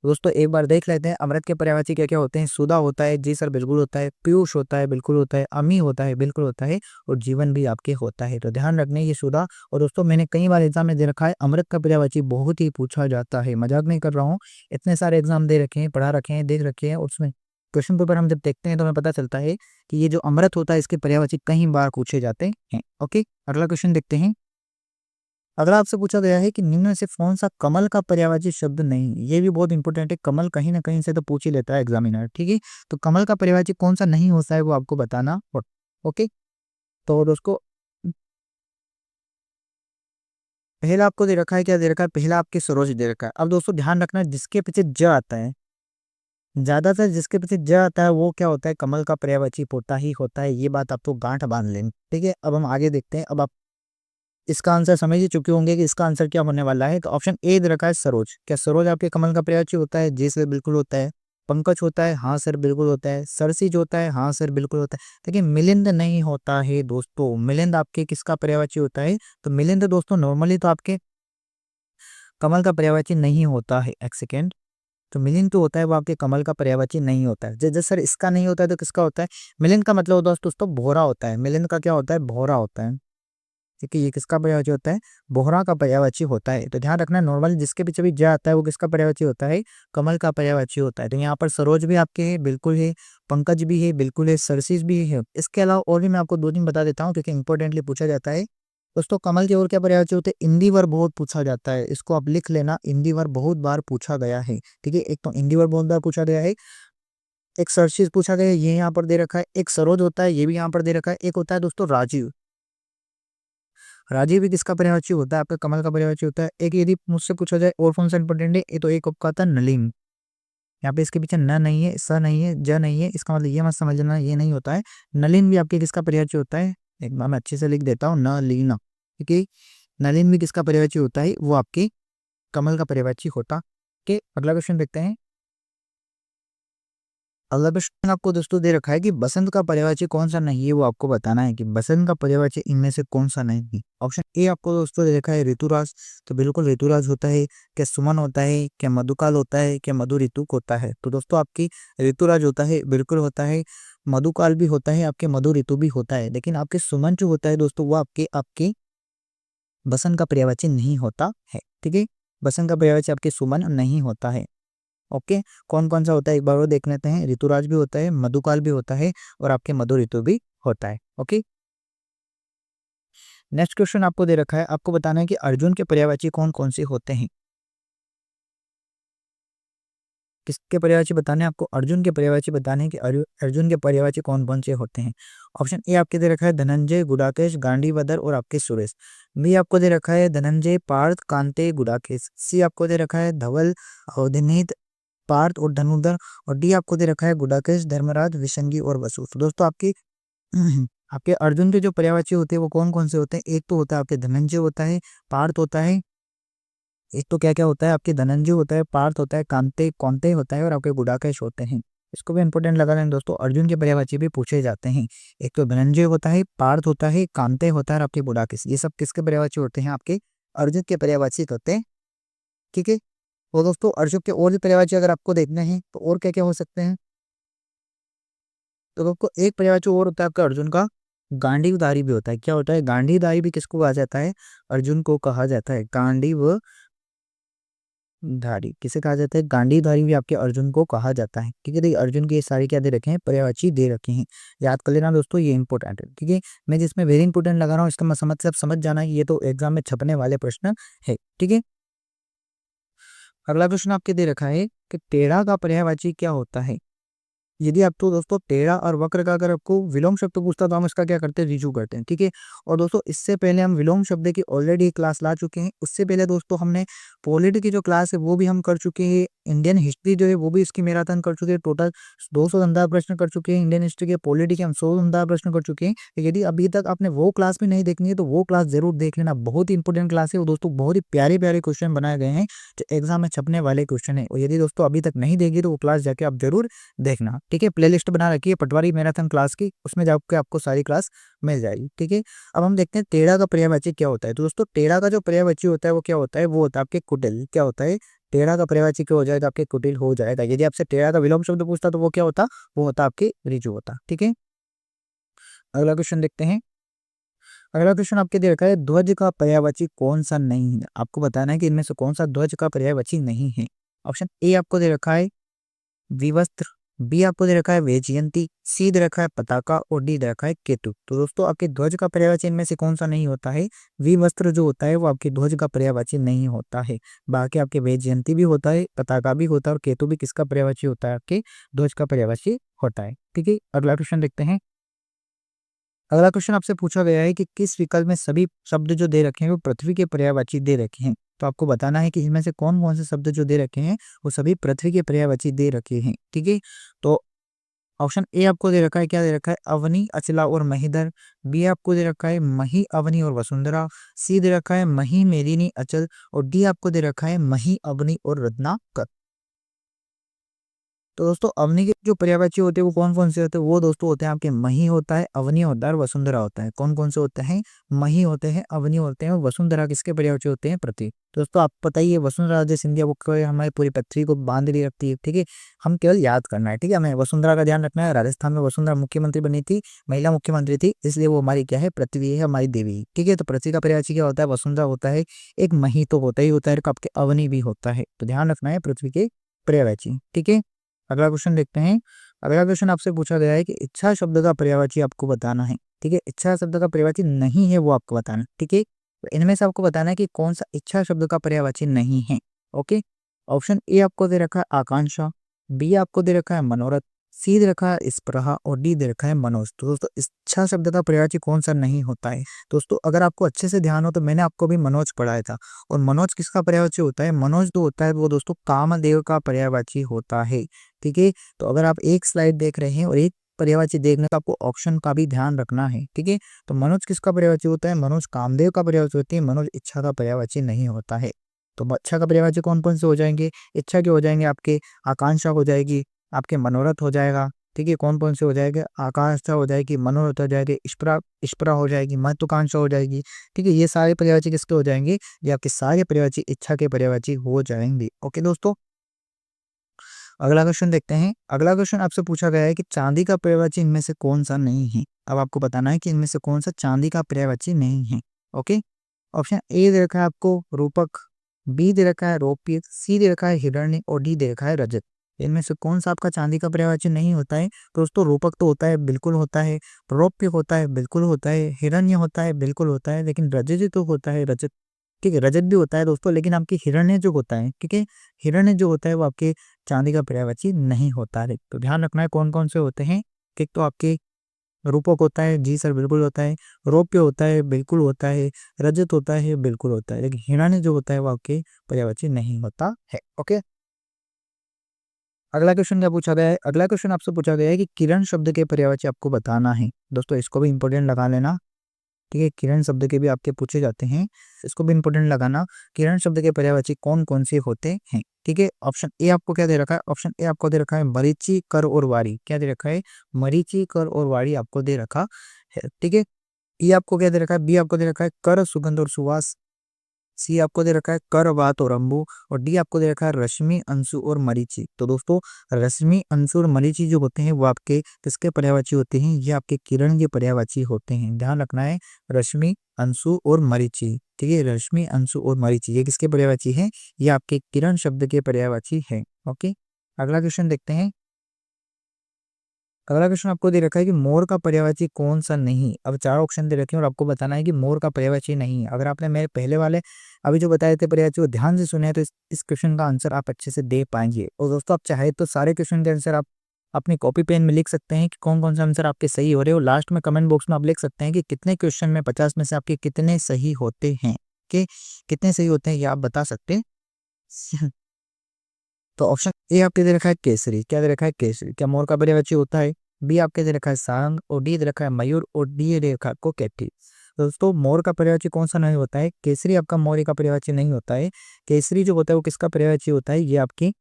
दोस्तों एक बार देख लेते हैं अमृत के पर्यायवाची क्या क्या होते हैं। सुधा होता है, जी सर बिल्कुल होता है, पीयूष होता है, बिल्कुल होता है, अमी होता है, बिल्कुल होता है, और जीवन भी आपके होता है। तो ध्यान रखने ये सुधा। और दोस्तों मैंने कई बार एग्जाम में दे रखा है, अमृत का पर्यायवाची बहुत ही पूछा जाता है, मजाक नहीं कर रहा हूँ। इतने सारे एग्जाम दे रखे हैं, पढ़ा रखे हैं, देख रखे हैं, और उसमें क्वेश्चन पेपर हम जब देखते हैं तो हमें पता चलता है कि ये जो अमृत होता है इसके पर्यायवाची कई बार पूछे जाते हैं। ओके, अगला क्वेश्चन देखते हैं। अगला आपसे पूछा गया है कि निम्न में से कौन सा कमल का पर्यायवाची शब्द नहीं। ये भी बहुत इंपॉर्टेंट है, कमल कहीं ना कहीं से तो पूछ ही लेता है एग्जामिनर। ठीक है, तो कमल का पर्यायवाची कौन सा नहीं होता है वो आपको बताना ओके। तो दोस्तों पहला आपको दे रखा है, क्या दे रखा है, पहला आपके सरोज दे रखा है। अब दोस्तों ध्यान रखना, जिसके पीछे ज आता है, ज्यादातर जिसके पीछे ज आता है वो क्या होता है, कमल का पर्यायवाची होता है। ये बात आपको गांठ बांध लेनी। ठीक है, अब हम आगे देखते हैं। अब आप इसका आंसर समझ ही चुके होंगे कि इसका आंसर क्या होने वाला है। तो ऑप्शन ए दे रखा है सरोज। क्या सरोज आपके कमल का पर्यायवाची होता है? जी सर बिल्कुल होता है। पंकज होता है? हाँ सर बिल्कुल होता है। सरसिज होता है? हाँ सर बिल्कुल होता है। देखिए मिलिंद नहीं होता है दोस्तों। मिलिंद आपके किसका पर्यायवाची होता है? तो मिलिंद दोस्तों नॉर्मली तो आपके कमल का पर्यायवाची नहीं होता है। एक सेकेंड, तो मिलिंद तो होता है वो आपके कमल का पर्यायवाची नहीं होता है। जैसे सर इसका नहीं होता है तो किसका होता है? मिलिंद का मतलब होता है दोस्तों भौरा होता है। मिलिंद का क्या होता है? भौरा होता है। ठीक है, ये किसका पर्यायवाची होता है? बोहरा का पर्यायवाची होता है। तो ध्यान रखना, नॉर्मल जिसके पीछे भी ज आता है वो किसका पर्यायवाची होता है? कमल का पर्यायवाची होता है। तो यहाँ पर सरोज भी आपके है, बिल्कुल है। पंकज भी है, बिल्कुल है। सरसीज भी है। इसके अलावा और भी मैं आपको दो दिन बता देता हूँ क्योंकि इंपॉर्टेंटली पूछा जाता है। दोस्तों कमल के और क्या पर्यायवाची होते हैं? इंदिवर बहुत पूछा जाता है, इसको आप लिख लेना, इंदिवर बहुत बार पूछा गया है। ठीक है, एक तो इंदिवर बहुत बार पूछा गया है, एक सरसीज पूछा गया है, ये यहाँ पर दे रखा है, एक सरोज होता है, ये भी यहाँ पर दे रखा है, एक होता है दोस्तों राजीव। राजीव भी किसका पर्यायवाची होता है? आपका कमल का पर्यायवाची होता है। एक यदि मुझसे पूछा जाए और कौन सा इंपॉर्टेंट है, ये तो एक आपका आता है नलिन। यहाँ पे इसके पीछे न नहीं है, स नहीं है, ज नहीं है, इसका मतलब ये मत समझना ये नहीं होता है। नलिन भी आपके किसका पर्यायवाची होता है? एक बार मैं अच्छे से लिख देता हूँ, न लीना। ठीक है, नलिन भी किसका पर्यायवाची होता है? वो आपके कमल का पर्यायवाची होता। के अगला क्वेश्चन देखते हैं। अगला प्रश्न आपको दोस्तों दे रखा है कि बसंत का पर्यायवाची कौन सा नहीं है, वो आपको बताना है कि बसंत का पर्यायवाची इनमें से कौन सा नहीं है। ऑप्शन ए आपको दोस्तों दे रखा है ऋतुराज। तो बिल्कुल ऋतुराज होता है। क्या सुमन होता है? क्या मधुकाल होता है? क्या मधु ऋतु होता है? तो दोस्तों आपकी ऋतुराज होता है, बिल्कुल होता है। मधुकाल भी होता है, आपके मधु ऋतु भी होता है। लेकिन आपके सुमन जो होता है दोस्तों वो आपके आपके बसंत का पर्यायवाची नहीं होता है। ठीक है, बसंत का पर्यायवाची आपके सुमन नहीं होता है। ओके, कौन कौन सा होता है एक बार वो देख लेते हैं। ऋतुराज भी होता है, मधुकाल भी होता है, और आपके मधु ऋतु भी होता है। ओके, नेक्स्ट क्वेश्चन आपको दे रखा है, आपको बताना है कि अर्जुन के पर्यायवाची कौन कौन से होते हैं। किसके पर्यायवाची बताने हैं आपको? अर्जुन के पर्यायवाची बताने हैं कि अर्जुन के पर्यायवाची कौन कौन से होते हैं। ऑप्शन ए आपके दे रखा है धनंजय, गुडाकेश, गांडीवदर और आपके सुरेश। बी आपको दे रखा है धनंजय, पार्थ, कांते, गुडाकेश। सी आपको दे रखा है धवल, अवधनीत, पार्थ और धनुधर। और डी आपको दे रखा है गुडाकेश, धर्मराज, विशंगी और वसु। तो दोस्तों आपकी आपके अर्जुन के जो पर्यायवाची होते हैं वो कौन कौन से होते हैं? एक तो होता है आपके धनंजय होता है, पार्थ होता है, एक तो क्या क्या होता है आपके धनंजय होता है, पार्थ होता है, कांते कौनते होता है, और आपके गुडाकेश होते हैं। इसको भी इंपॉर्टेंट लगा लें दोस्तों, अर्जुन के पर्यायवाची भी पूछे जाते हैं। एक तो धनंजय होता है, पार्थ होता है, कांते होता है, और आपके गुडाकेश। ये सब किसके पर्यायवाची होते हैं? आपके अर्जुन के पर्यायवाची होते हैं। ठीक है, तो दोस्तों अर्जुन के और भी पर्यायवाची अगर आपको देखने हैं तो और क्या क्या हो सकते हैं। तो आपको एक पर्यायवाची और होता है आपका अर्जुन का, गांडीवधारी भी होता है। क्या होता है? गांडीवधारी भी किसको कहा जाता है? अर्जुन को कहा जाता है। गांडीव धारी किसे कहा जाता है? गांडीवधारी भी आपके अर्जुन को कहा जाता है। ठीक है, देखिए अर्जुन के ये सारे क्या दे रखे हैं? पर्यायवाची दे रखे हैं। याद कर लेना दोस्तों, ये इंपॉर्टेंट है। ठीक है, मैं जिसमें वेरी इंपॉर्टेंट लगा रहा हूँ इसका मैं समझ से आप समझ जाना कि ये तो एग्जाम में छपने वाले प्रश्न है। ठीक है, अगला प्रश्न आपके दे रखा है कि टेढ़ा का पर्यायवाची क्या होता है। यदि आपको दोस्तों टेढ़ा और वक्र का अगर आपको विलोम शब्द पूछता तो हम इसका क्या करते हैं? रिजू करते हैं। ठीक है, और दोस्तों इससे पहले हम विलोम शब्द की ऑलरेडी क्लास ला चुके हैं। उससे पहले दोस्तों हमने पॉलिटी की जो क्लास है वो भी हम कर चुके हैं। इंडियन हिस्ट्री जो है वो भी इसकी मैराथन कर चुके हैं। टोटल 200 दमदार प्रश्न कर चुके हैं इंडियन हिस्ट्री के। पॉलिटी के हम 100 दमदार प्रश्न कर चुके हैं। तो यदि अभी तक आपने वो क्लास भी नहीं देखनी है तो वो क्लास जरूर देख लेना, बहुत ही इंपॉर्टेंट क्लास है। और दोस्तों बहुत ही प्यारे प्यारे क्वेश्चन बनाए गए हैं जो एग्जाम में छपने वाले क्वेश्चन है। और यदि दोस्तों अभी तक नहीं देखी तो वो क्लास जाके आप जरूर देखना। ठीक है, प्लेलिस्ट बना रखी है पटवारी मैराथन क्लास की, उसमें जाकर आपको सारी क्लास मिल जाएगी। ठीक है, अब हम देखते हैं टेढ़ा का पर्यायवाची क्या होता है। तो दोस्तों टेढ़ा का जो पर्यायवाची होता है वो क्या होता है? वो होता है आपके कुटिल। क्या होता है? टेढ़ा का पर्यायवाची क्या हो जाएगा? आपके कुटिल हो जाएगा। यदि आपसे टेढ़ा का विलोम शब्द पूछता तो वो क्या होता? वो होता आपके ऋजु होता। ठीक है, अगला क्वेश्चन देखते हैं। अगला क्वेश्चन आपके दे रखा है, ध्वज का पर्यायवाची कौन सा नहीं है? आपको बताना है कि इनमें से कौन सा ध्वज का पर्यायवाची नहीं है। ऑप्शन ए आपको दे रखा है विवस्त्र, बी आपको दे रखा है वैजयंती, सी दे रखा है पताका और डी दे रखा है केतु। तो दोस्तों आपके ध्वज का पर्यायवाची इनमें से कौन सा नहीं होता है? विवस्त्र जो होता है वो आपके ध्वज का पर्यायवाची नहीं होता है। बाकी आपके वैजयंती भी होता है, पताका भी होता है और केतु भी किसका पर्यायवाची होता है? आपके ध्वज का पर्यायवाची होता है। ठीक है, अगला क्वेश्चन देखते हैं। अगला क्वेश्चन आपसे पूछा गया है कि किस विकल्प में सभी शब्द जो दे रखे हैं वो पृथ्वी के पर्यायवाची दे रखे हैं। तो आपको बताना है कि इनमें से कौन कौन से शब्द जो दे रखे हैं वो सभी पृथ्वी के पर्यायवाची दे रखे हैं। ठीक है, तो ऑप्शन ए आपको दे रखा है, क्या दे रखा है? अवनी, अचला और महीधर। बी आपको दे रखा है मही, अवनी और वसुंधरा। सी दे रखा है मही, मेदिनी, अचल और डी आपको दे रखा है मही, अवनी और रत्नाकर। तो दोस्तों अवनी के जो पर्यायवाची होते हैं वो कौन कौन से होते हैं? वो दोस्तों होते हैं आपके मही होता है, अवनी होता है और वसुंधरा होता है। कौन कौन से होते हैं? मही होते हैं, अवनी होते हैं और वसुंधरा किसके पर्यायवाची होते हैं? पृथ्वी। तो दोस्तों आपको पता ही है वसुंधरा राजे सिंधिया वो हमारी पूरी पृथ्वी को बांध ली रखती है। ठीक है, हम केवल याद करना है। ठीक है, हमें वसुंधरा का ध्यान रखना है। राजस्थान में वसुंधरा मुख्यमंत्री बनी थी, महिला मुख्यमंत्री थी, इसलिए वो हमारी क्या है? पृथ्वी है, हमारी देवी है। ठीक है, तो पृथ्वी का पर्यायवाची क्या होता है? वसुंधरा होता है, एक मही तो होता ही होता है, आपके अवनी भी होता है। तो ध्यान रखना है पृथ्वी के पर्यायवाची। ठीक है, अगला क्वेश्चन देखते हैं। अगला क्वेश्चन आपसे पूछा गया है कि इच्छा शब्द का पर्यायवाची आपको बताना है। ठीक है, इच्छा शब्द का पर्यायवाची नहीं है वो आपको बताना है। ठीक है, तो इनमें से आपको बताना है कि कौन सा इच्छा शब्द का पर्यायवाची नहीं है। ओके, ऑप्शन ए आपको दे रखा है आकांक्षा, बी आपको दे रखा है मनोरथ, सी दे रखा है स्पृहा और डी दे रखा है मनोज। तो दोस्तों इच्छा शब्द का पर्यायवाची कौन सा नहीं होता है? दोस्तों अगर आपको अच्छे से ध्यान हो तो मैंने आपको भी मनोज पढ़ाया था, और मनोज किसका पर्यायवाची होता है? मनोज जो होता है वो दोस्तों कामदेव का पर्यायवाची होता है। ठीक है, तो अगर आप एक स्लाइड देख रहे हैं और एक पर्यायवाची देखने का आपको ऑप्शन का भी ध्यान रखना है। ठीक है, तो मनोज किसका पर्यायवाची होता है? मनोज कामदेव का पर्यायवाची होती है, मनोज इच्छा का पर्यायवाची नहीं होता है। तो इच्छा का पर्यायवाची कौन कौन से हो जाएंगे? इच्छा के हो जाएंगे आपके आकांक्षा हो जाएगी, आपके मनोरथ हो जाएगा। ठीक है, कौन कौन से हो जाएगा? आकांक्षा हो जाएगी, मनोरथ हो जाएगी, इष्परा इष्परा हो जाएगी, महत्वाकांक्षा हो जाएगी। ठीक है, ये सारे पर्यायवाची किसके हो जाएंगे? ये आपके सारे पर्यायवाची इच्छा के पर्यायवाची हो जाएंगे। ओके दोस्तों, अगला क्वेश्चन देखते हैं। अगला क्वेश्चन आपसे पूछा गया है कि चांदी का पर्यायवाची इनमें से कौन सा नहीं है। अब आपको बताना है कि इनमें से कौन सा चांदी का पर्यायवाची नहीं है। ओके, ऑप्शन ए दे रखा है आपको रूपक, बी दे रखा है रौप्य, सी दे रखा है हिरण्य और डी दे रखा है रजत। इनमें से कौन सा आपका चांदी का पर्यायवाची नहीं होता है? दोस्तों रूपक तो होता है, बिल्कुल होता है, रौप्य होता है, बिल्कुल होता है, हिरण्य होता है, बिल्कुल होता है, लेकिन रजत तो होता है, रजत। ठीक है, रजत भी होता है दोस्तों, लेकिन आपकी हिरण्य जो होता है, ठीक है, हिरण्य जो होता है वो आपके चांदी का पर्यायवाची नहीं होता है। तो ध्यान रखना है कौन कौन से होते हैं। एक तो आपके रूपक होता है, जी सर बिल्कुल होता है, रौप्य होता है, बिल्कुल होता है, रजत होता है, बिल्कुल होता है, लेकिन हिरण्य जो होता है वो आपके पर्यायवाची नहीं होता है। ओके, अगला क्वेश्चन क्या पूछा गया है? अगला क्वेश्चन आपसे पूछा गया है कि किरण शब्द के पर्यायवाची आपको बताना है। दोस्तों इसको भी इंपॉर्टेंट लगा लेना। ठीक है, किरण शब्द के भी आपके पूछे जाते हैं, इसको भी इंपॉर्टेंट लगाना। किरण शब्द के पर्यायवाची कौन कौन से होते हैं? ठीक है, ऑप्शन ए आपको क्या दे रखा है? ऑप्शन ए आपको दे रखा है मरीचि, कर और वारी। क्या दे रखा है? मरीचि, कर और वारी आपको दे रखा है। ठीक है, ई आपको क्या दे रखा है? बी आपको दे रखा है कर, सुगंध और सुवास। सी आपको दे रखा है कर, वात और अंबु। और डी आपको दे रखा है रश्मि, अंशु और मरीचि। तो दोस्तों रश्मि, अंशु और मरीचि जो होते हैं वो आपके किसके पर्यायवाची होते हैं? ये आपके किरण के पर्यायवाची होते हैं। ध्यान रखना है, रश्मि, अंशु और मरीचि। ठीक है, रश्मि, अंशु और मरीचि ये किसके पर्यायवाची है? ये आपके किरण शब्द के पर्यायवाची है। ओके, अगला क्वेश्चन देखते हैं। अगला क्वेश्चन आपको दे रखा है कि मोर का पर्यायवाची कौन सा नहीं। अब चार ऑप्शन दे रखे हैं और आपको बताना है कि मोर का पर्यायवाची नहीं है। अगर आपने मेरे पहले वाले अभी जो बताए थे पर्यायवाची वो ध्यान से सुने हैं तो इस क्वेश्चन का आंसर आप अच्छे से दे पाएंगे। और दोस्तों आप चाहे तो सारे क्वेश्चन के आंसर आप अपनी कॉपी पेन में लिख सकते हैं कि कौन कौन से आंसर आपके सही हो रहे हो। लास्ट में कमेंट बॉक्स में आप लिख सकते हैं कि कितने क्वेश्चन में 50 में से आपके कितने सही होते हैं। कि कितने सही होते हैं ये आप बता सकते हैं। तो ऑप्शन ए आपके दे रखा है केसरी। क्या दे रखा है? केसरी। क्या मोर का पर्यायवाची होता है? बी आपके दे रखा है सारंग और डी दे रखा है मयूर और डी दे रखा है को कैथी। दोस्तों मोर का पर्यायवाची कौन सा नहीं होता है? केसरी आपका मोर का पर्यायवाची नहीं होता है। केसरी जो होता है वो किसका पर्यायवाची होता है? ये आपकी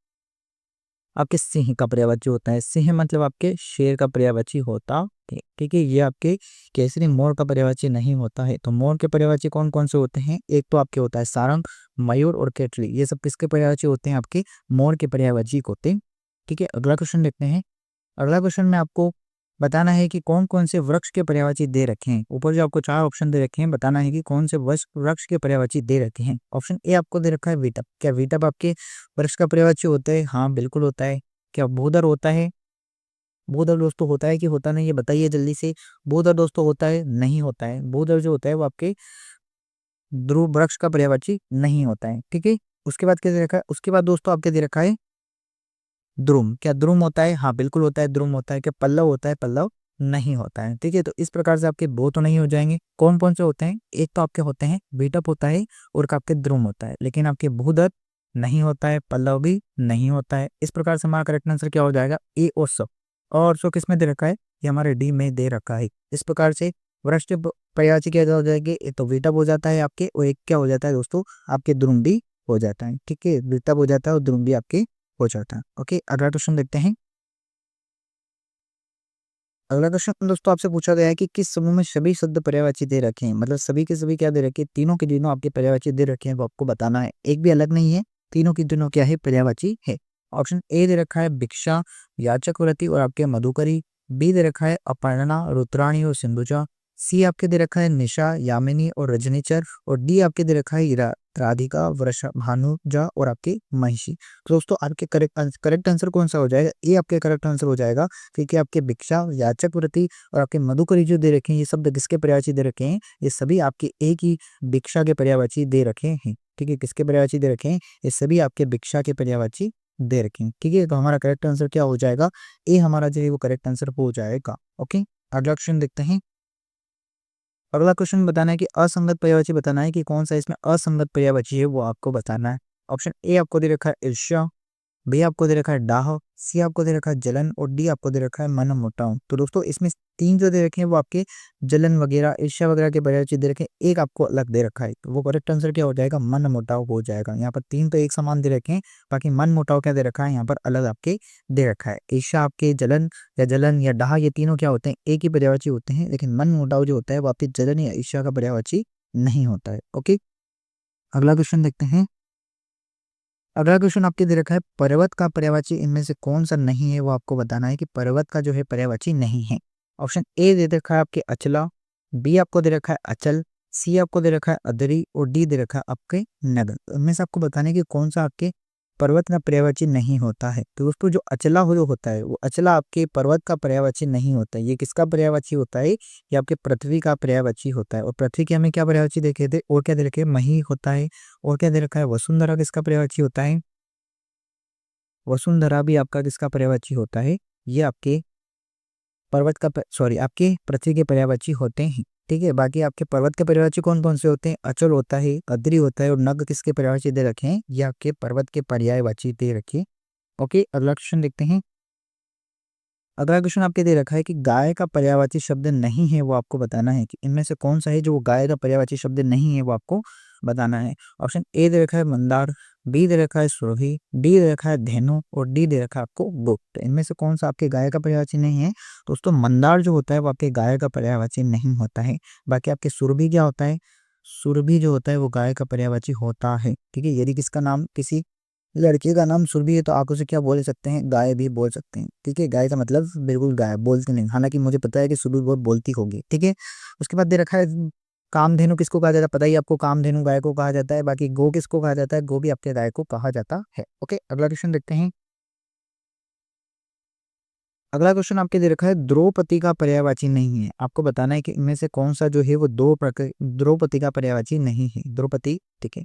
आपके सिंह का पर्यायवाची होता है। सिंह मतलब आपके शेर का पर्यायवाची होता है। ठीक है, ये आपके केसरी मोर का पर्यायवाची नहीं होता है। तो मोर के पर्यायवाची कौन कौन से होते हैं? एक तो आपके होता है सारंग, मयूर और केटली। ये सब किसके पर्यायवाची होते हैं? आपके मोर के पर्यायवाची होते हैं। ठीक है, अगला क्वेश्चन देखते हैं। अगला क्वेश्चन में आपको बताना है कि कौन कौन से वृक्ष के पर्यायवाची दे रखे हैं। ऊपर जो आपको 4 ऑप्शन दे रखे हैं, बताना है कि कौन से वृक्ष के पर्यायवाची दे रखे हैं। ऑप्शन ए आपको दे रखा है विटप। क्या विटप आपके वृक्ष का पर्यायवाची होता है? हाँ, बिल्कुल होता है। क्या भूदर होता है? भूदर दोस्तों होता है कि होता नहीं, ये बताइए जल्दी से। भूदर दोस्तों होता है? नहीं होता है। भूदर जो होता है वो आपके ध्रुव वृक्ष का पर्यायवाची नहीं होता है। ठीक है, उसके बाद क्या दे रखा है? उसके बाद दोस्तों आपके दे रखा है द्रुम। क्या द्रुम होता है? हाँ, बिल्कुल होता है, द्रुम होता है। क्या पल्लव होता है? पल्लव नहीं होता है। ठीक है, तो इस प्रकार से आपके दो तो नहीं हो जाएंगे। कौन कौन से होते हैं? एक तो आपके होते हैं बीटअप होता है और आपके द्रुम होता है, लेकिन आपके भूदत्त नहीं होता है, पल्लव भी नहीं होता है। इस प्रकार से हमारा करेक्ट आंसर क्या हो जाएगा? ए और सो। और सो किस में दे रखा है? ये हमारे डी में दे रखा है। इस प्रकार से वृक्ष पर्यायवाची क्या हो जाएगी? एक तो बीटअप हो जाता है आपके, और एक क्या हो जाता है दोस्तों? आपके द्रुम भी हो जाता है। ठीक है, बीटअप हो जाता है और द्रुम भी आपके हो जाता है। ओके, अगला क्वेश्चन देखते हैं। अगला क्वेश्चन दोस्तों आपसे पूछा गया है कि किस समूह में सभी शब्द पर्यायवाची दे रखे हैं। मतलब सभी के सभी क्या दे रखे हैं? तीनों के तीनों आपके पर्यायवाची दे रखे हैं, वो आपको बताना है। एक भी अलग नहीं है, तीनों की तीनों क्या है? पर्यायवाची है। ऑप्शन ए दे रखा है भिक्षा, याचक व्रती और आपके मधुकरी। बी दे रखा है अपर्णा, रुद्राणी और सिंधुजा। सी आपके दे रखा है निशा, यामिनी और रजनीचर। और डी आपके दे रखा है राधिका, वृषा, भानुजा और आपकी महिषी। तो दोस्तों आपके करेक्ट आंसर कौन सा हो जाएगा? ए आपके करेक्ट आंसर हो जाएगा, क्योंकि आपके भिक्षा, याचक व्रती और आपके मधुकरी जो दे रखे हैं, ये शब्द किसके पर्यायवाची दे रखे हैं? ये सभी आपके एक ही भिक्षा के पर्यायवाची दे रखे हैं। ठीक है, किसके पर्यायवाची दे रखे हैं? ये सभी आपके भिक्षा के पर्यायवाची दे रखे हैं। ठीक है, तो हमारा करेक्ट आंसर क्या हो जाएगा? ए हमारा जो है वो करेक्ट आंसर हो जाएगा। ओके, अगला क्वेश्चन देखते हैं। अगला क्वेश्चन बताना है कि असंगत पर्यायवाची बताना है कि कौन सा इसमें असंगत पर्यायवाची है, वो आपको बताना है। ऑप्शन ए आपको दे रखा है ईर्ष्या, बी आपको दे रखा है डाह, सी आपको दे रखा है जलन और डी आपको दे रखा है मन मुटाव। तो दोस्तों इसमें तीन जो दे रखे हैं वो आपके जलन वगैरह, ईर्ष्या वगैरह के पर्यायवाची दे रखे हैं। एक आपको अलग दे रखा है, तो वो करेक्ट आंसर क्या हो जाएगा? मन मुटाव हो जाएगा। यहाँ पर तीन तो एक समान दे रखे हैं, बाकी मन मुटाव क्या दे रखा है? यहाँ पर अलग आपके दे रखा है। ईर्ष्या, आपके जलन या डाह, ये तीनों क्या होते हैं? एक ही पर्यायवाची होते हैं, लेकिन मन मुटाव जो होता है वो आपके जलन या ईर्ष्या का पर्यायवाची नहीं होता है। ओके, अगला क्वेश्चन देखते हैं। अगला क्वेश्चन आपके दे रखा है पर्वत का पर्यायवाची इनमें से कौन सा नहीं है, वो आपको बताना है कि पर्वत का जो है पर्यायवाची नहीं है। ऑप्शन ए दे रखा है आपके अचला, बी आपको दे रखा है अचल, सी आपको दे रखा है अदरी और डी दे रखा है आपके नगर। इनमें से आपको बताना है कि कौन सा आपके पर्वत का पर्यायवाची नहीं होता है। तो दोस्तों जो अचला हो जो होता है, वो अचला आपके पर्वत का पर्यायवाची नहीं होता है। ये किसका पर्यायवाची होता है? ये आपके पृथ्वी का पर्यायवाची होता है। और पृथ्वी के हमें क्या पर्यायवाची देखे थे? और क्या दे रखे? मही होता है। और क्या दे रखा है? वसुंधरा किसका पर्यायवाची होता है? वसुंधरा भी आपका किसका पर्यायवाची होता है? ये आपके पर्वत का सॉरी आपके पृथ्वी के पर्यायवाची होते हैं। ठीक है, बाकी आपके पर्वत के पर्यायवाची कौन कौन से होते हैं? अचल होता है, अद्री होता है और नग किसके पर्यायवाची दे रखे हैं? ये आपके पर्वत के पर्यायवाची दे रखे। ओके, अगला क्वेश्चन देखते हैं। अगला क्वेश्चन आपके दे रखा है कि गाय का पर्यायवाची शब्द नहीं है, वो आपको बताना है कि इनमें से कौन सा है जो गाय का पर्यायवाची शब्द नहीं है, वो आपको बताना है। ऑप्शन ए दे रखा है मंदार, बी दे रखा है सुरभि, डी दे रखा है धेनु और डी दे रखा है आपको गुप्त। इनमें से कौन सा आपके गाय का पर्यायवाची नहीं है? दोस्तों मंदार जो होता है वो आपके गाय का पर्यायवाची नहीं होता है। बाकी आपके सुरभि क्या होता है? सुरभि जो होता है वो गाय का पर्यायवाची होता है। ठीक है, यदि किसका नाम किसी लड़के का नाम सुरभि है तो आप उसे क्या बोल सकते हैं? गाय भी बोल सकते हैं। ठीक है, गाय का मतलब बिल्कुल गाय बोलती नहीं, हालांकि मुझे पता है कि सुरभि बहुत बोलती होगी। ठीक है, उसके बाद दे रखा है कामधेनु किसको कहा जाता है? पता ही आपको, कामधेनु गाय को कहा जाता है। बाकी गो किसको कहा जाता है? गो भी आपके गाय को कहा जाता है। ओके, अगला क्वेश्चन देखते हैं। अगला क्वेश्चन आपके दे रखा है द्रौपदी का पर्यायवाची नहीं है। आपको बताना है कि इनमें से कौन सा जो है वो द्रौपदी का पर्यायवाची नहीं है। द्रौपदी, ठीक है।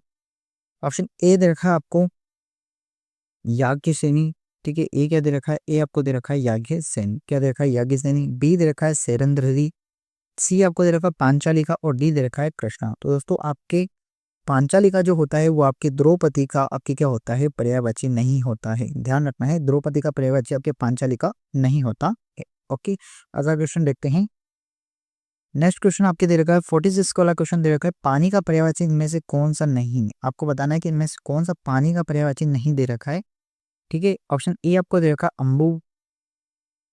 ऑप्शन ए दे रखा है आपको याज्ञ सेनी। ठीक है, ए क्या दे रखा है? ए आपको दे रखा है याज्ञ सेन। क्या दे रखा है? याज्ञ सेनी। बी दे रखा है सेरंद्ररी, सी आपको दे रखा है पांचालिका और डी दे रखा है कृष्णा। तो दोस्तों आपके पांचालिका जो होता है वो आपके द्रौपदी का आपकी क्या होता है? पर्यायवाची नहीं होता है। ध्यान रखना है, द्रौपदी का पर्यायवाची आपके पांचालिका नहीं होता है। ओके, अगला क्वेश्चन देखते हैं। नेक्स्ट क्वेश्चन आपके दे रखा है 46 वाला क्वेश्चन दे रखा है पानी का पर्यायवाची इनमें से कौन सा नहीं है। आपको बताना है कि इनमें से कौन सा पानी का पर्यायवाची नहीं दे रखा है। ठीक है, ऑप्शन ए आपको दे रखा है अम्बु,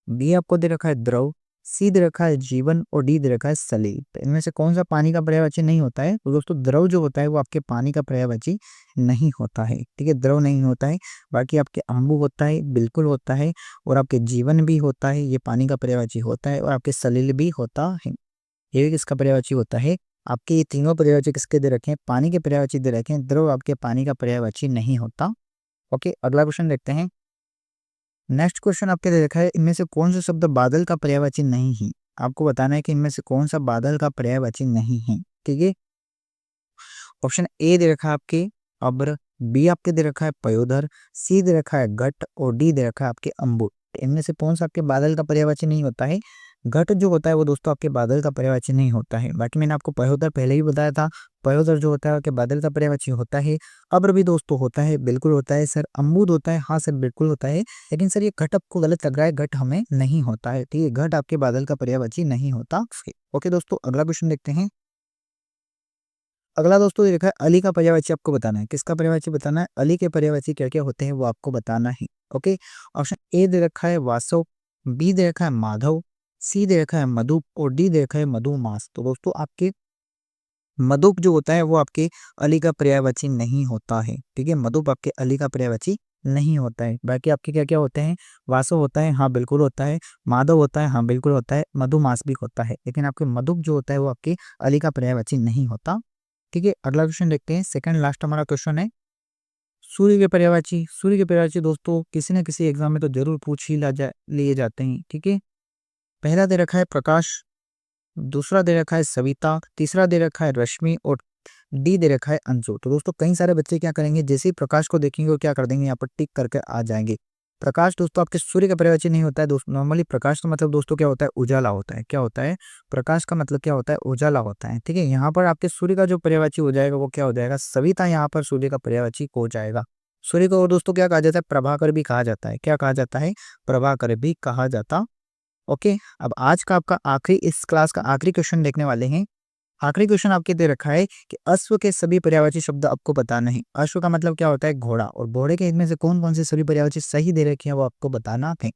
बी आपको दे रखा है द्रव, सी दे रखा है जीवन और डी दे रखा है सलील। तो इनमें से कौन सा पानी का पर्यायवाची नहीं होता है? तो दोस्तों द्रव जो होता है वो आपके पानी का पर्यायवाची नहीं होता है। ठीक है, द्रव नहीं होता है। बाकी आपके अम्बु होता है, बिल्कुल होता है, और आपके जीवन भी होता है, ये पानी का पर्यायवाची होता है, और आपके सलील भी होता है, ये भी किसका पर्यायवाची होता है? आपके ये तीनों पर्यायवाची किसके दे रखे हैं? पानी के पर्यायवाची दे रखे हैं। द्रव आपके पानी का पर्यायवाची नहीं होता। ओके, अगला क्वेश्चन देखते हैं। नेक्स्ट क्वेश्चन आपके दे रखा है, इनमें से कौन सा शब्द बादल का पर्यायवाची नहीं है? आपको बताना है कि इनमें से कौन सा बादल का पर्यायवाची नहीं है। ठीक है, ऑप्शन ए दे रखा है आपके अब्र, बी आपके दे रखा है पयोधर, सी दे रखा है घट और डी दे रखा है आपके अम्बुट। इनमें से कौन सा आपके बादल का पर्यायवाची नहीं होता है? घट जो होता है वो दोस्तों आपके बादल का पर्यायवाची नहीं होता है। बाकी मैंने आपको पयोधर पहले ही बताया था, पयोधर जो होता है आपके बादल का पर्यायवाची होता है। अब्र भी दोस्तों होता है, बिल्कुल होता है सर। अम्बुद होता है, हाँ सर बिल्कुल होता है। लेकिन सर ये घट आपको गलत लग रहा है, घट हमें नहीं होता है। ठीक है, घट आपके बादल का पर्यायवाची नहीं होता। ओके दोस्तों, अगला क्वेश्चन देखते हैं। अगला दोस्तों देखा है अली का पर्यायवाची आपको बताना है। किसका पर्यायवाची बताना है? अली के पर्यायवाची क्या क्या होते हैं वो आपको बताना है। ओके, ऑप्शन ए दे रखा है वासव, बी दे रखा है माधव, सी दे रखा है मधुप और डी दे रखा है मधुमास। तो दोस्तों आपके मधुप जो होता है वो आपके अली का पर्यायवाची नहीं होता है। ठीक है, मधुप आपके अली का पर्यायवाची नहीं होता है। बाकी आपके क्या क्या होते हैं? वासव होता है, हाँ बिल्कुल होता है, माधव होता है, हाँ बिल्कुल होता है, मधुमास भी होता है। लेकिन आपके मधुप जो होता है वो आपके अली का पर्यायवाची नहीं होता। ठीक है, अगला क्वेश्चन देखते हैं। सेकंड लास्ट हमारा क्वेश्चन है सूर्य के पर्यायवाची। सूर्य के पर्यायवाची दोस्तों किसी न किसी एग्जाम में तो जरूर पूछ ही लिए जाते हैं। ठीक है, पहला दे रखा है प्रकाश, दूसरा दे रखा है सविता, तीसरा दे रखा है रश्मि और डी दे रखा है अंशु। तो दोस्तों कई सारे बच्चे क्या करेंगे, जैसे ही प्रकाश को देखेंगे वो क्या कर देंगे, यहाँ पर टिक करके आ जाएंगे। प्रकाश दोस्तों आपके सूर्य का पर्यायवाची नहीं होता है। दोस्तों नॉर्मली प्रकाश का मतलब दोस्तों क्या होता है? उजाला होता है। क्या होता है? प्रकाश का मतलब क्या होता है? उजाला होता है। ठीक है, यहाँ पर आपके सूर्य का जो पर्यायवाची हो जाएगा वो क्या हो जाएगा? सविता यहाँ पर सूर्य का पर्यायवाची हो जाएगा। सूर्य को और दोस्तों क्या कहा जाता है? प्रभाकर भी कहा जाता है। क्या कहा जाता है? प्रभाकर भी कहा जाता। ओके, अब आज का आपका आखिरी, इस क्लास का आखिरी क्वेश्चन देखने वाले हैं। आखिरी क्वेश्चन आपके दे रखा है कि अश्व के सभी पर्यायवाची शब्द आपको बताना है। अश्व का मतलब क्या होता है? घोड़ा। और घोड़े के इनमें से कौन कौन से सभी पर्यायवाची सही दे रखे हैं वो आपको बताना है।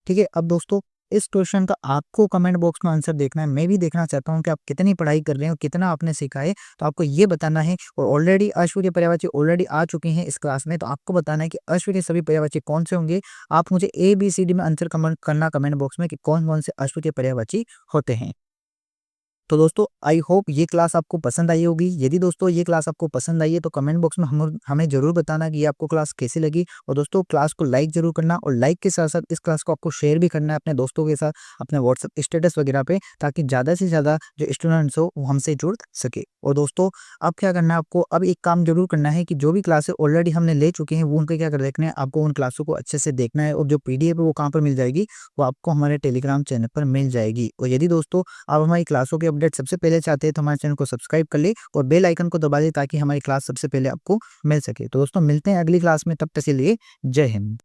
ठीक है, अब दोस्तों इस क्वेश्चन का आपको कमेंट बॉक्स में आंसर देखना है। मैं भी देखना चाहता हूँ कि आप कितनी पढ़ाई कर रहे हो, कितना आपने सीखा है, तो आपको ये बताना है। और ऑलरेडी अश्व के पर्यायवाची ऑलरेडी आ चुके हैं इस क्लास में, तो आपको बताना है कि अश्व के सभी पर्यायवाची कौन से होंगे। आप मुझे ABCD में आंसर कमेंट करना कमेंट बॉक्स में कि कौन कौन से अश्व के पर्यायवाची होते हैं। तो दोस्तों आई होप ये क्लास आपको पसंद आई होगी। यदि दोस्तों ये क्लास आपको पसंद आई है तो कमेंट बॉक्स में हमें जरूर बताना कि ये आपको क्लास कैसी लगी। और दोस्तों क्लास को लाइक जरूर करना, और लाइक के साथ साथ इस क्लास को आपको शेयर भी करना है अपने दोस्तों के साथ, अपने व्हाट्सएप स्टेटस वगैरह पे, ताकि ज़्यादा से ज़्यादा जो स्टूडेंट्स हो वो हमसे जुड़ सके। और दोस्तों अब क्या करना है आपको, अब एक काम जरूर करना है कि जो भी क्लासेस ऑलरेडी हमने ले चुके हैं वो उनके क्या कर देखना है, आपको उन क्लासों को अच्छे से देखना है। और जो PDF है वो कहाँ पर मिल जाएगी, वो आपको हमारे टेलीग्राम चैनल पर मिल जाएगी। और यदि दोस्तों आप हमारी क्लासों के अपडेट सबसे पहले चाहते हैं तो हमारे चैनल को सब्सक्राइब कर ले और बेल आइकन को दबा दे, ताकि हमारी क्लास सबसे पहले आपको मिल सके। तो दोस्तों मिलते हैं अगली क्लास में, तब तक के लिए जय हिंद।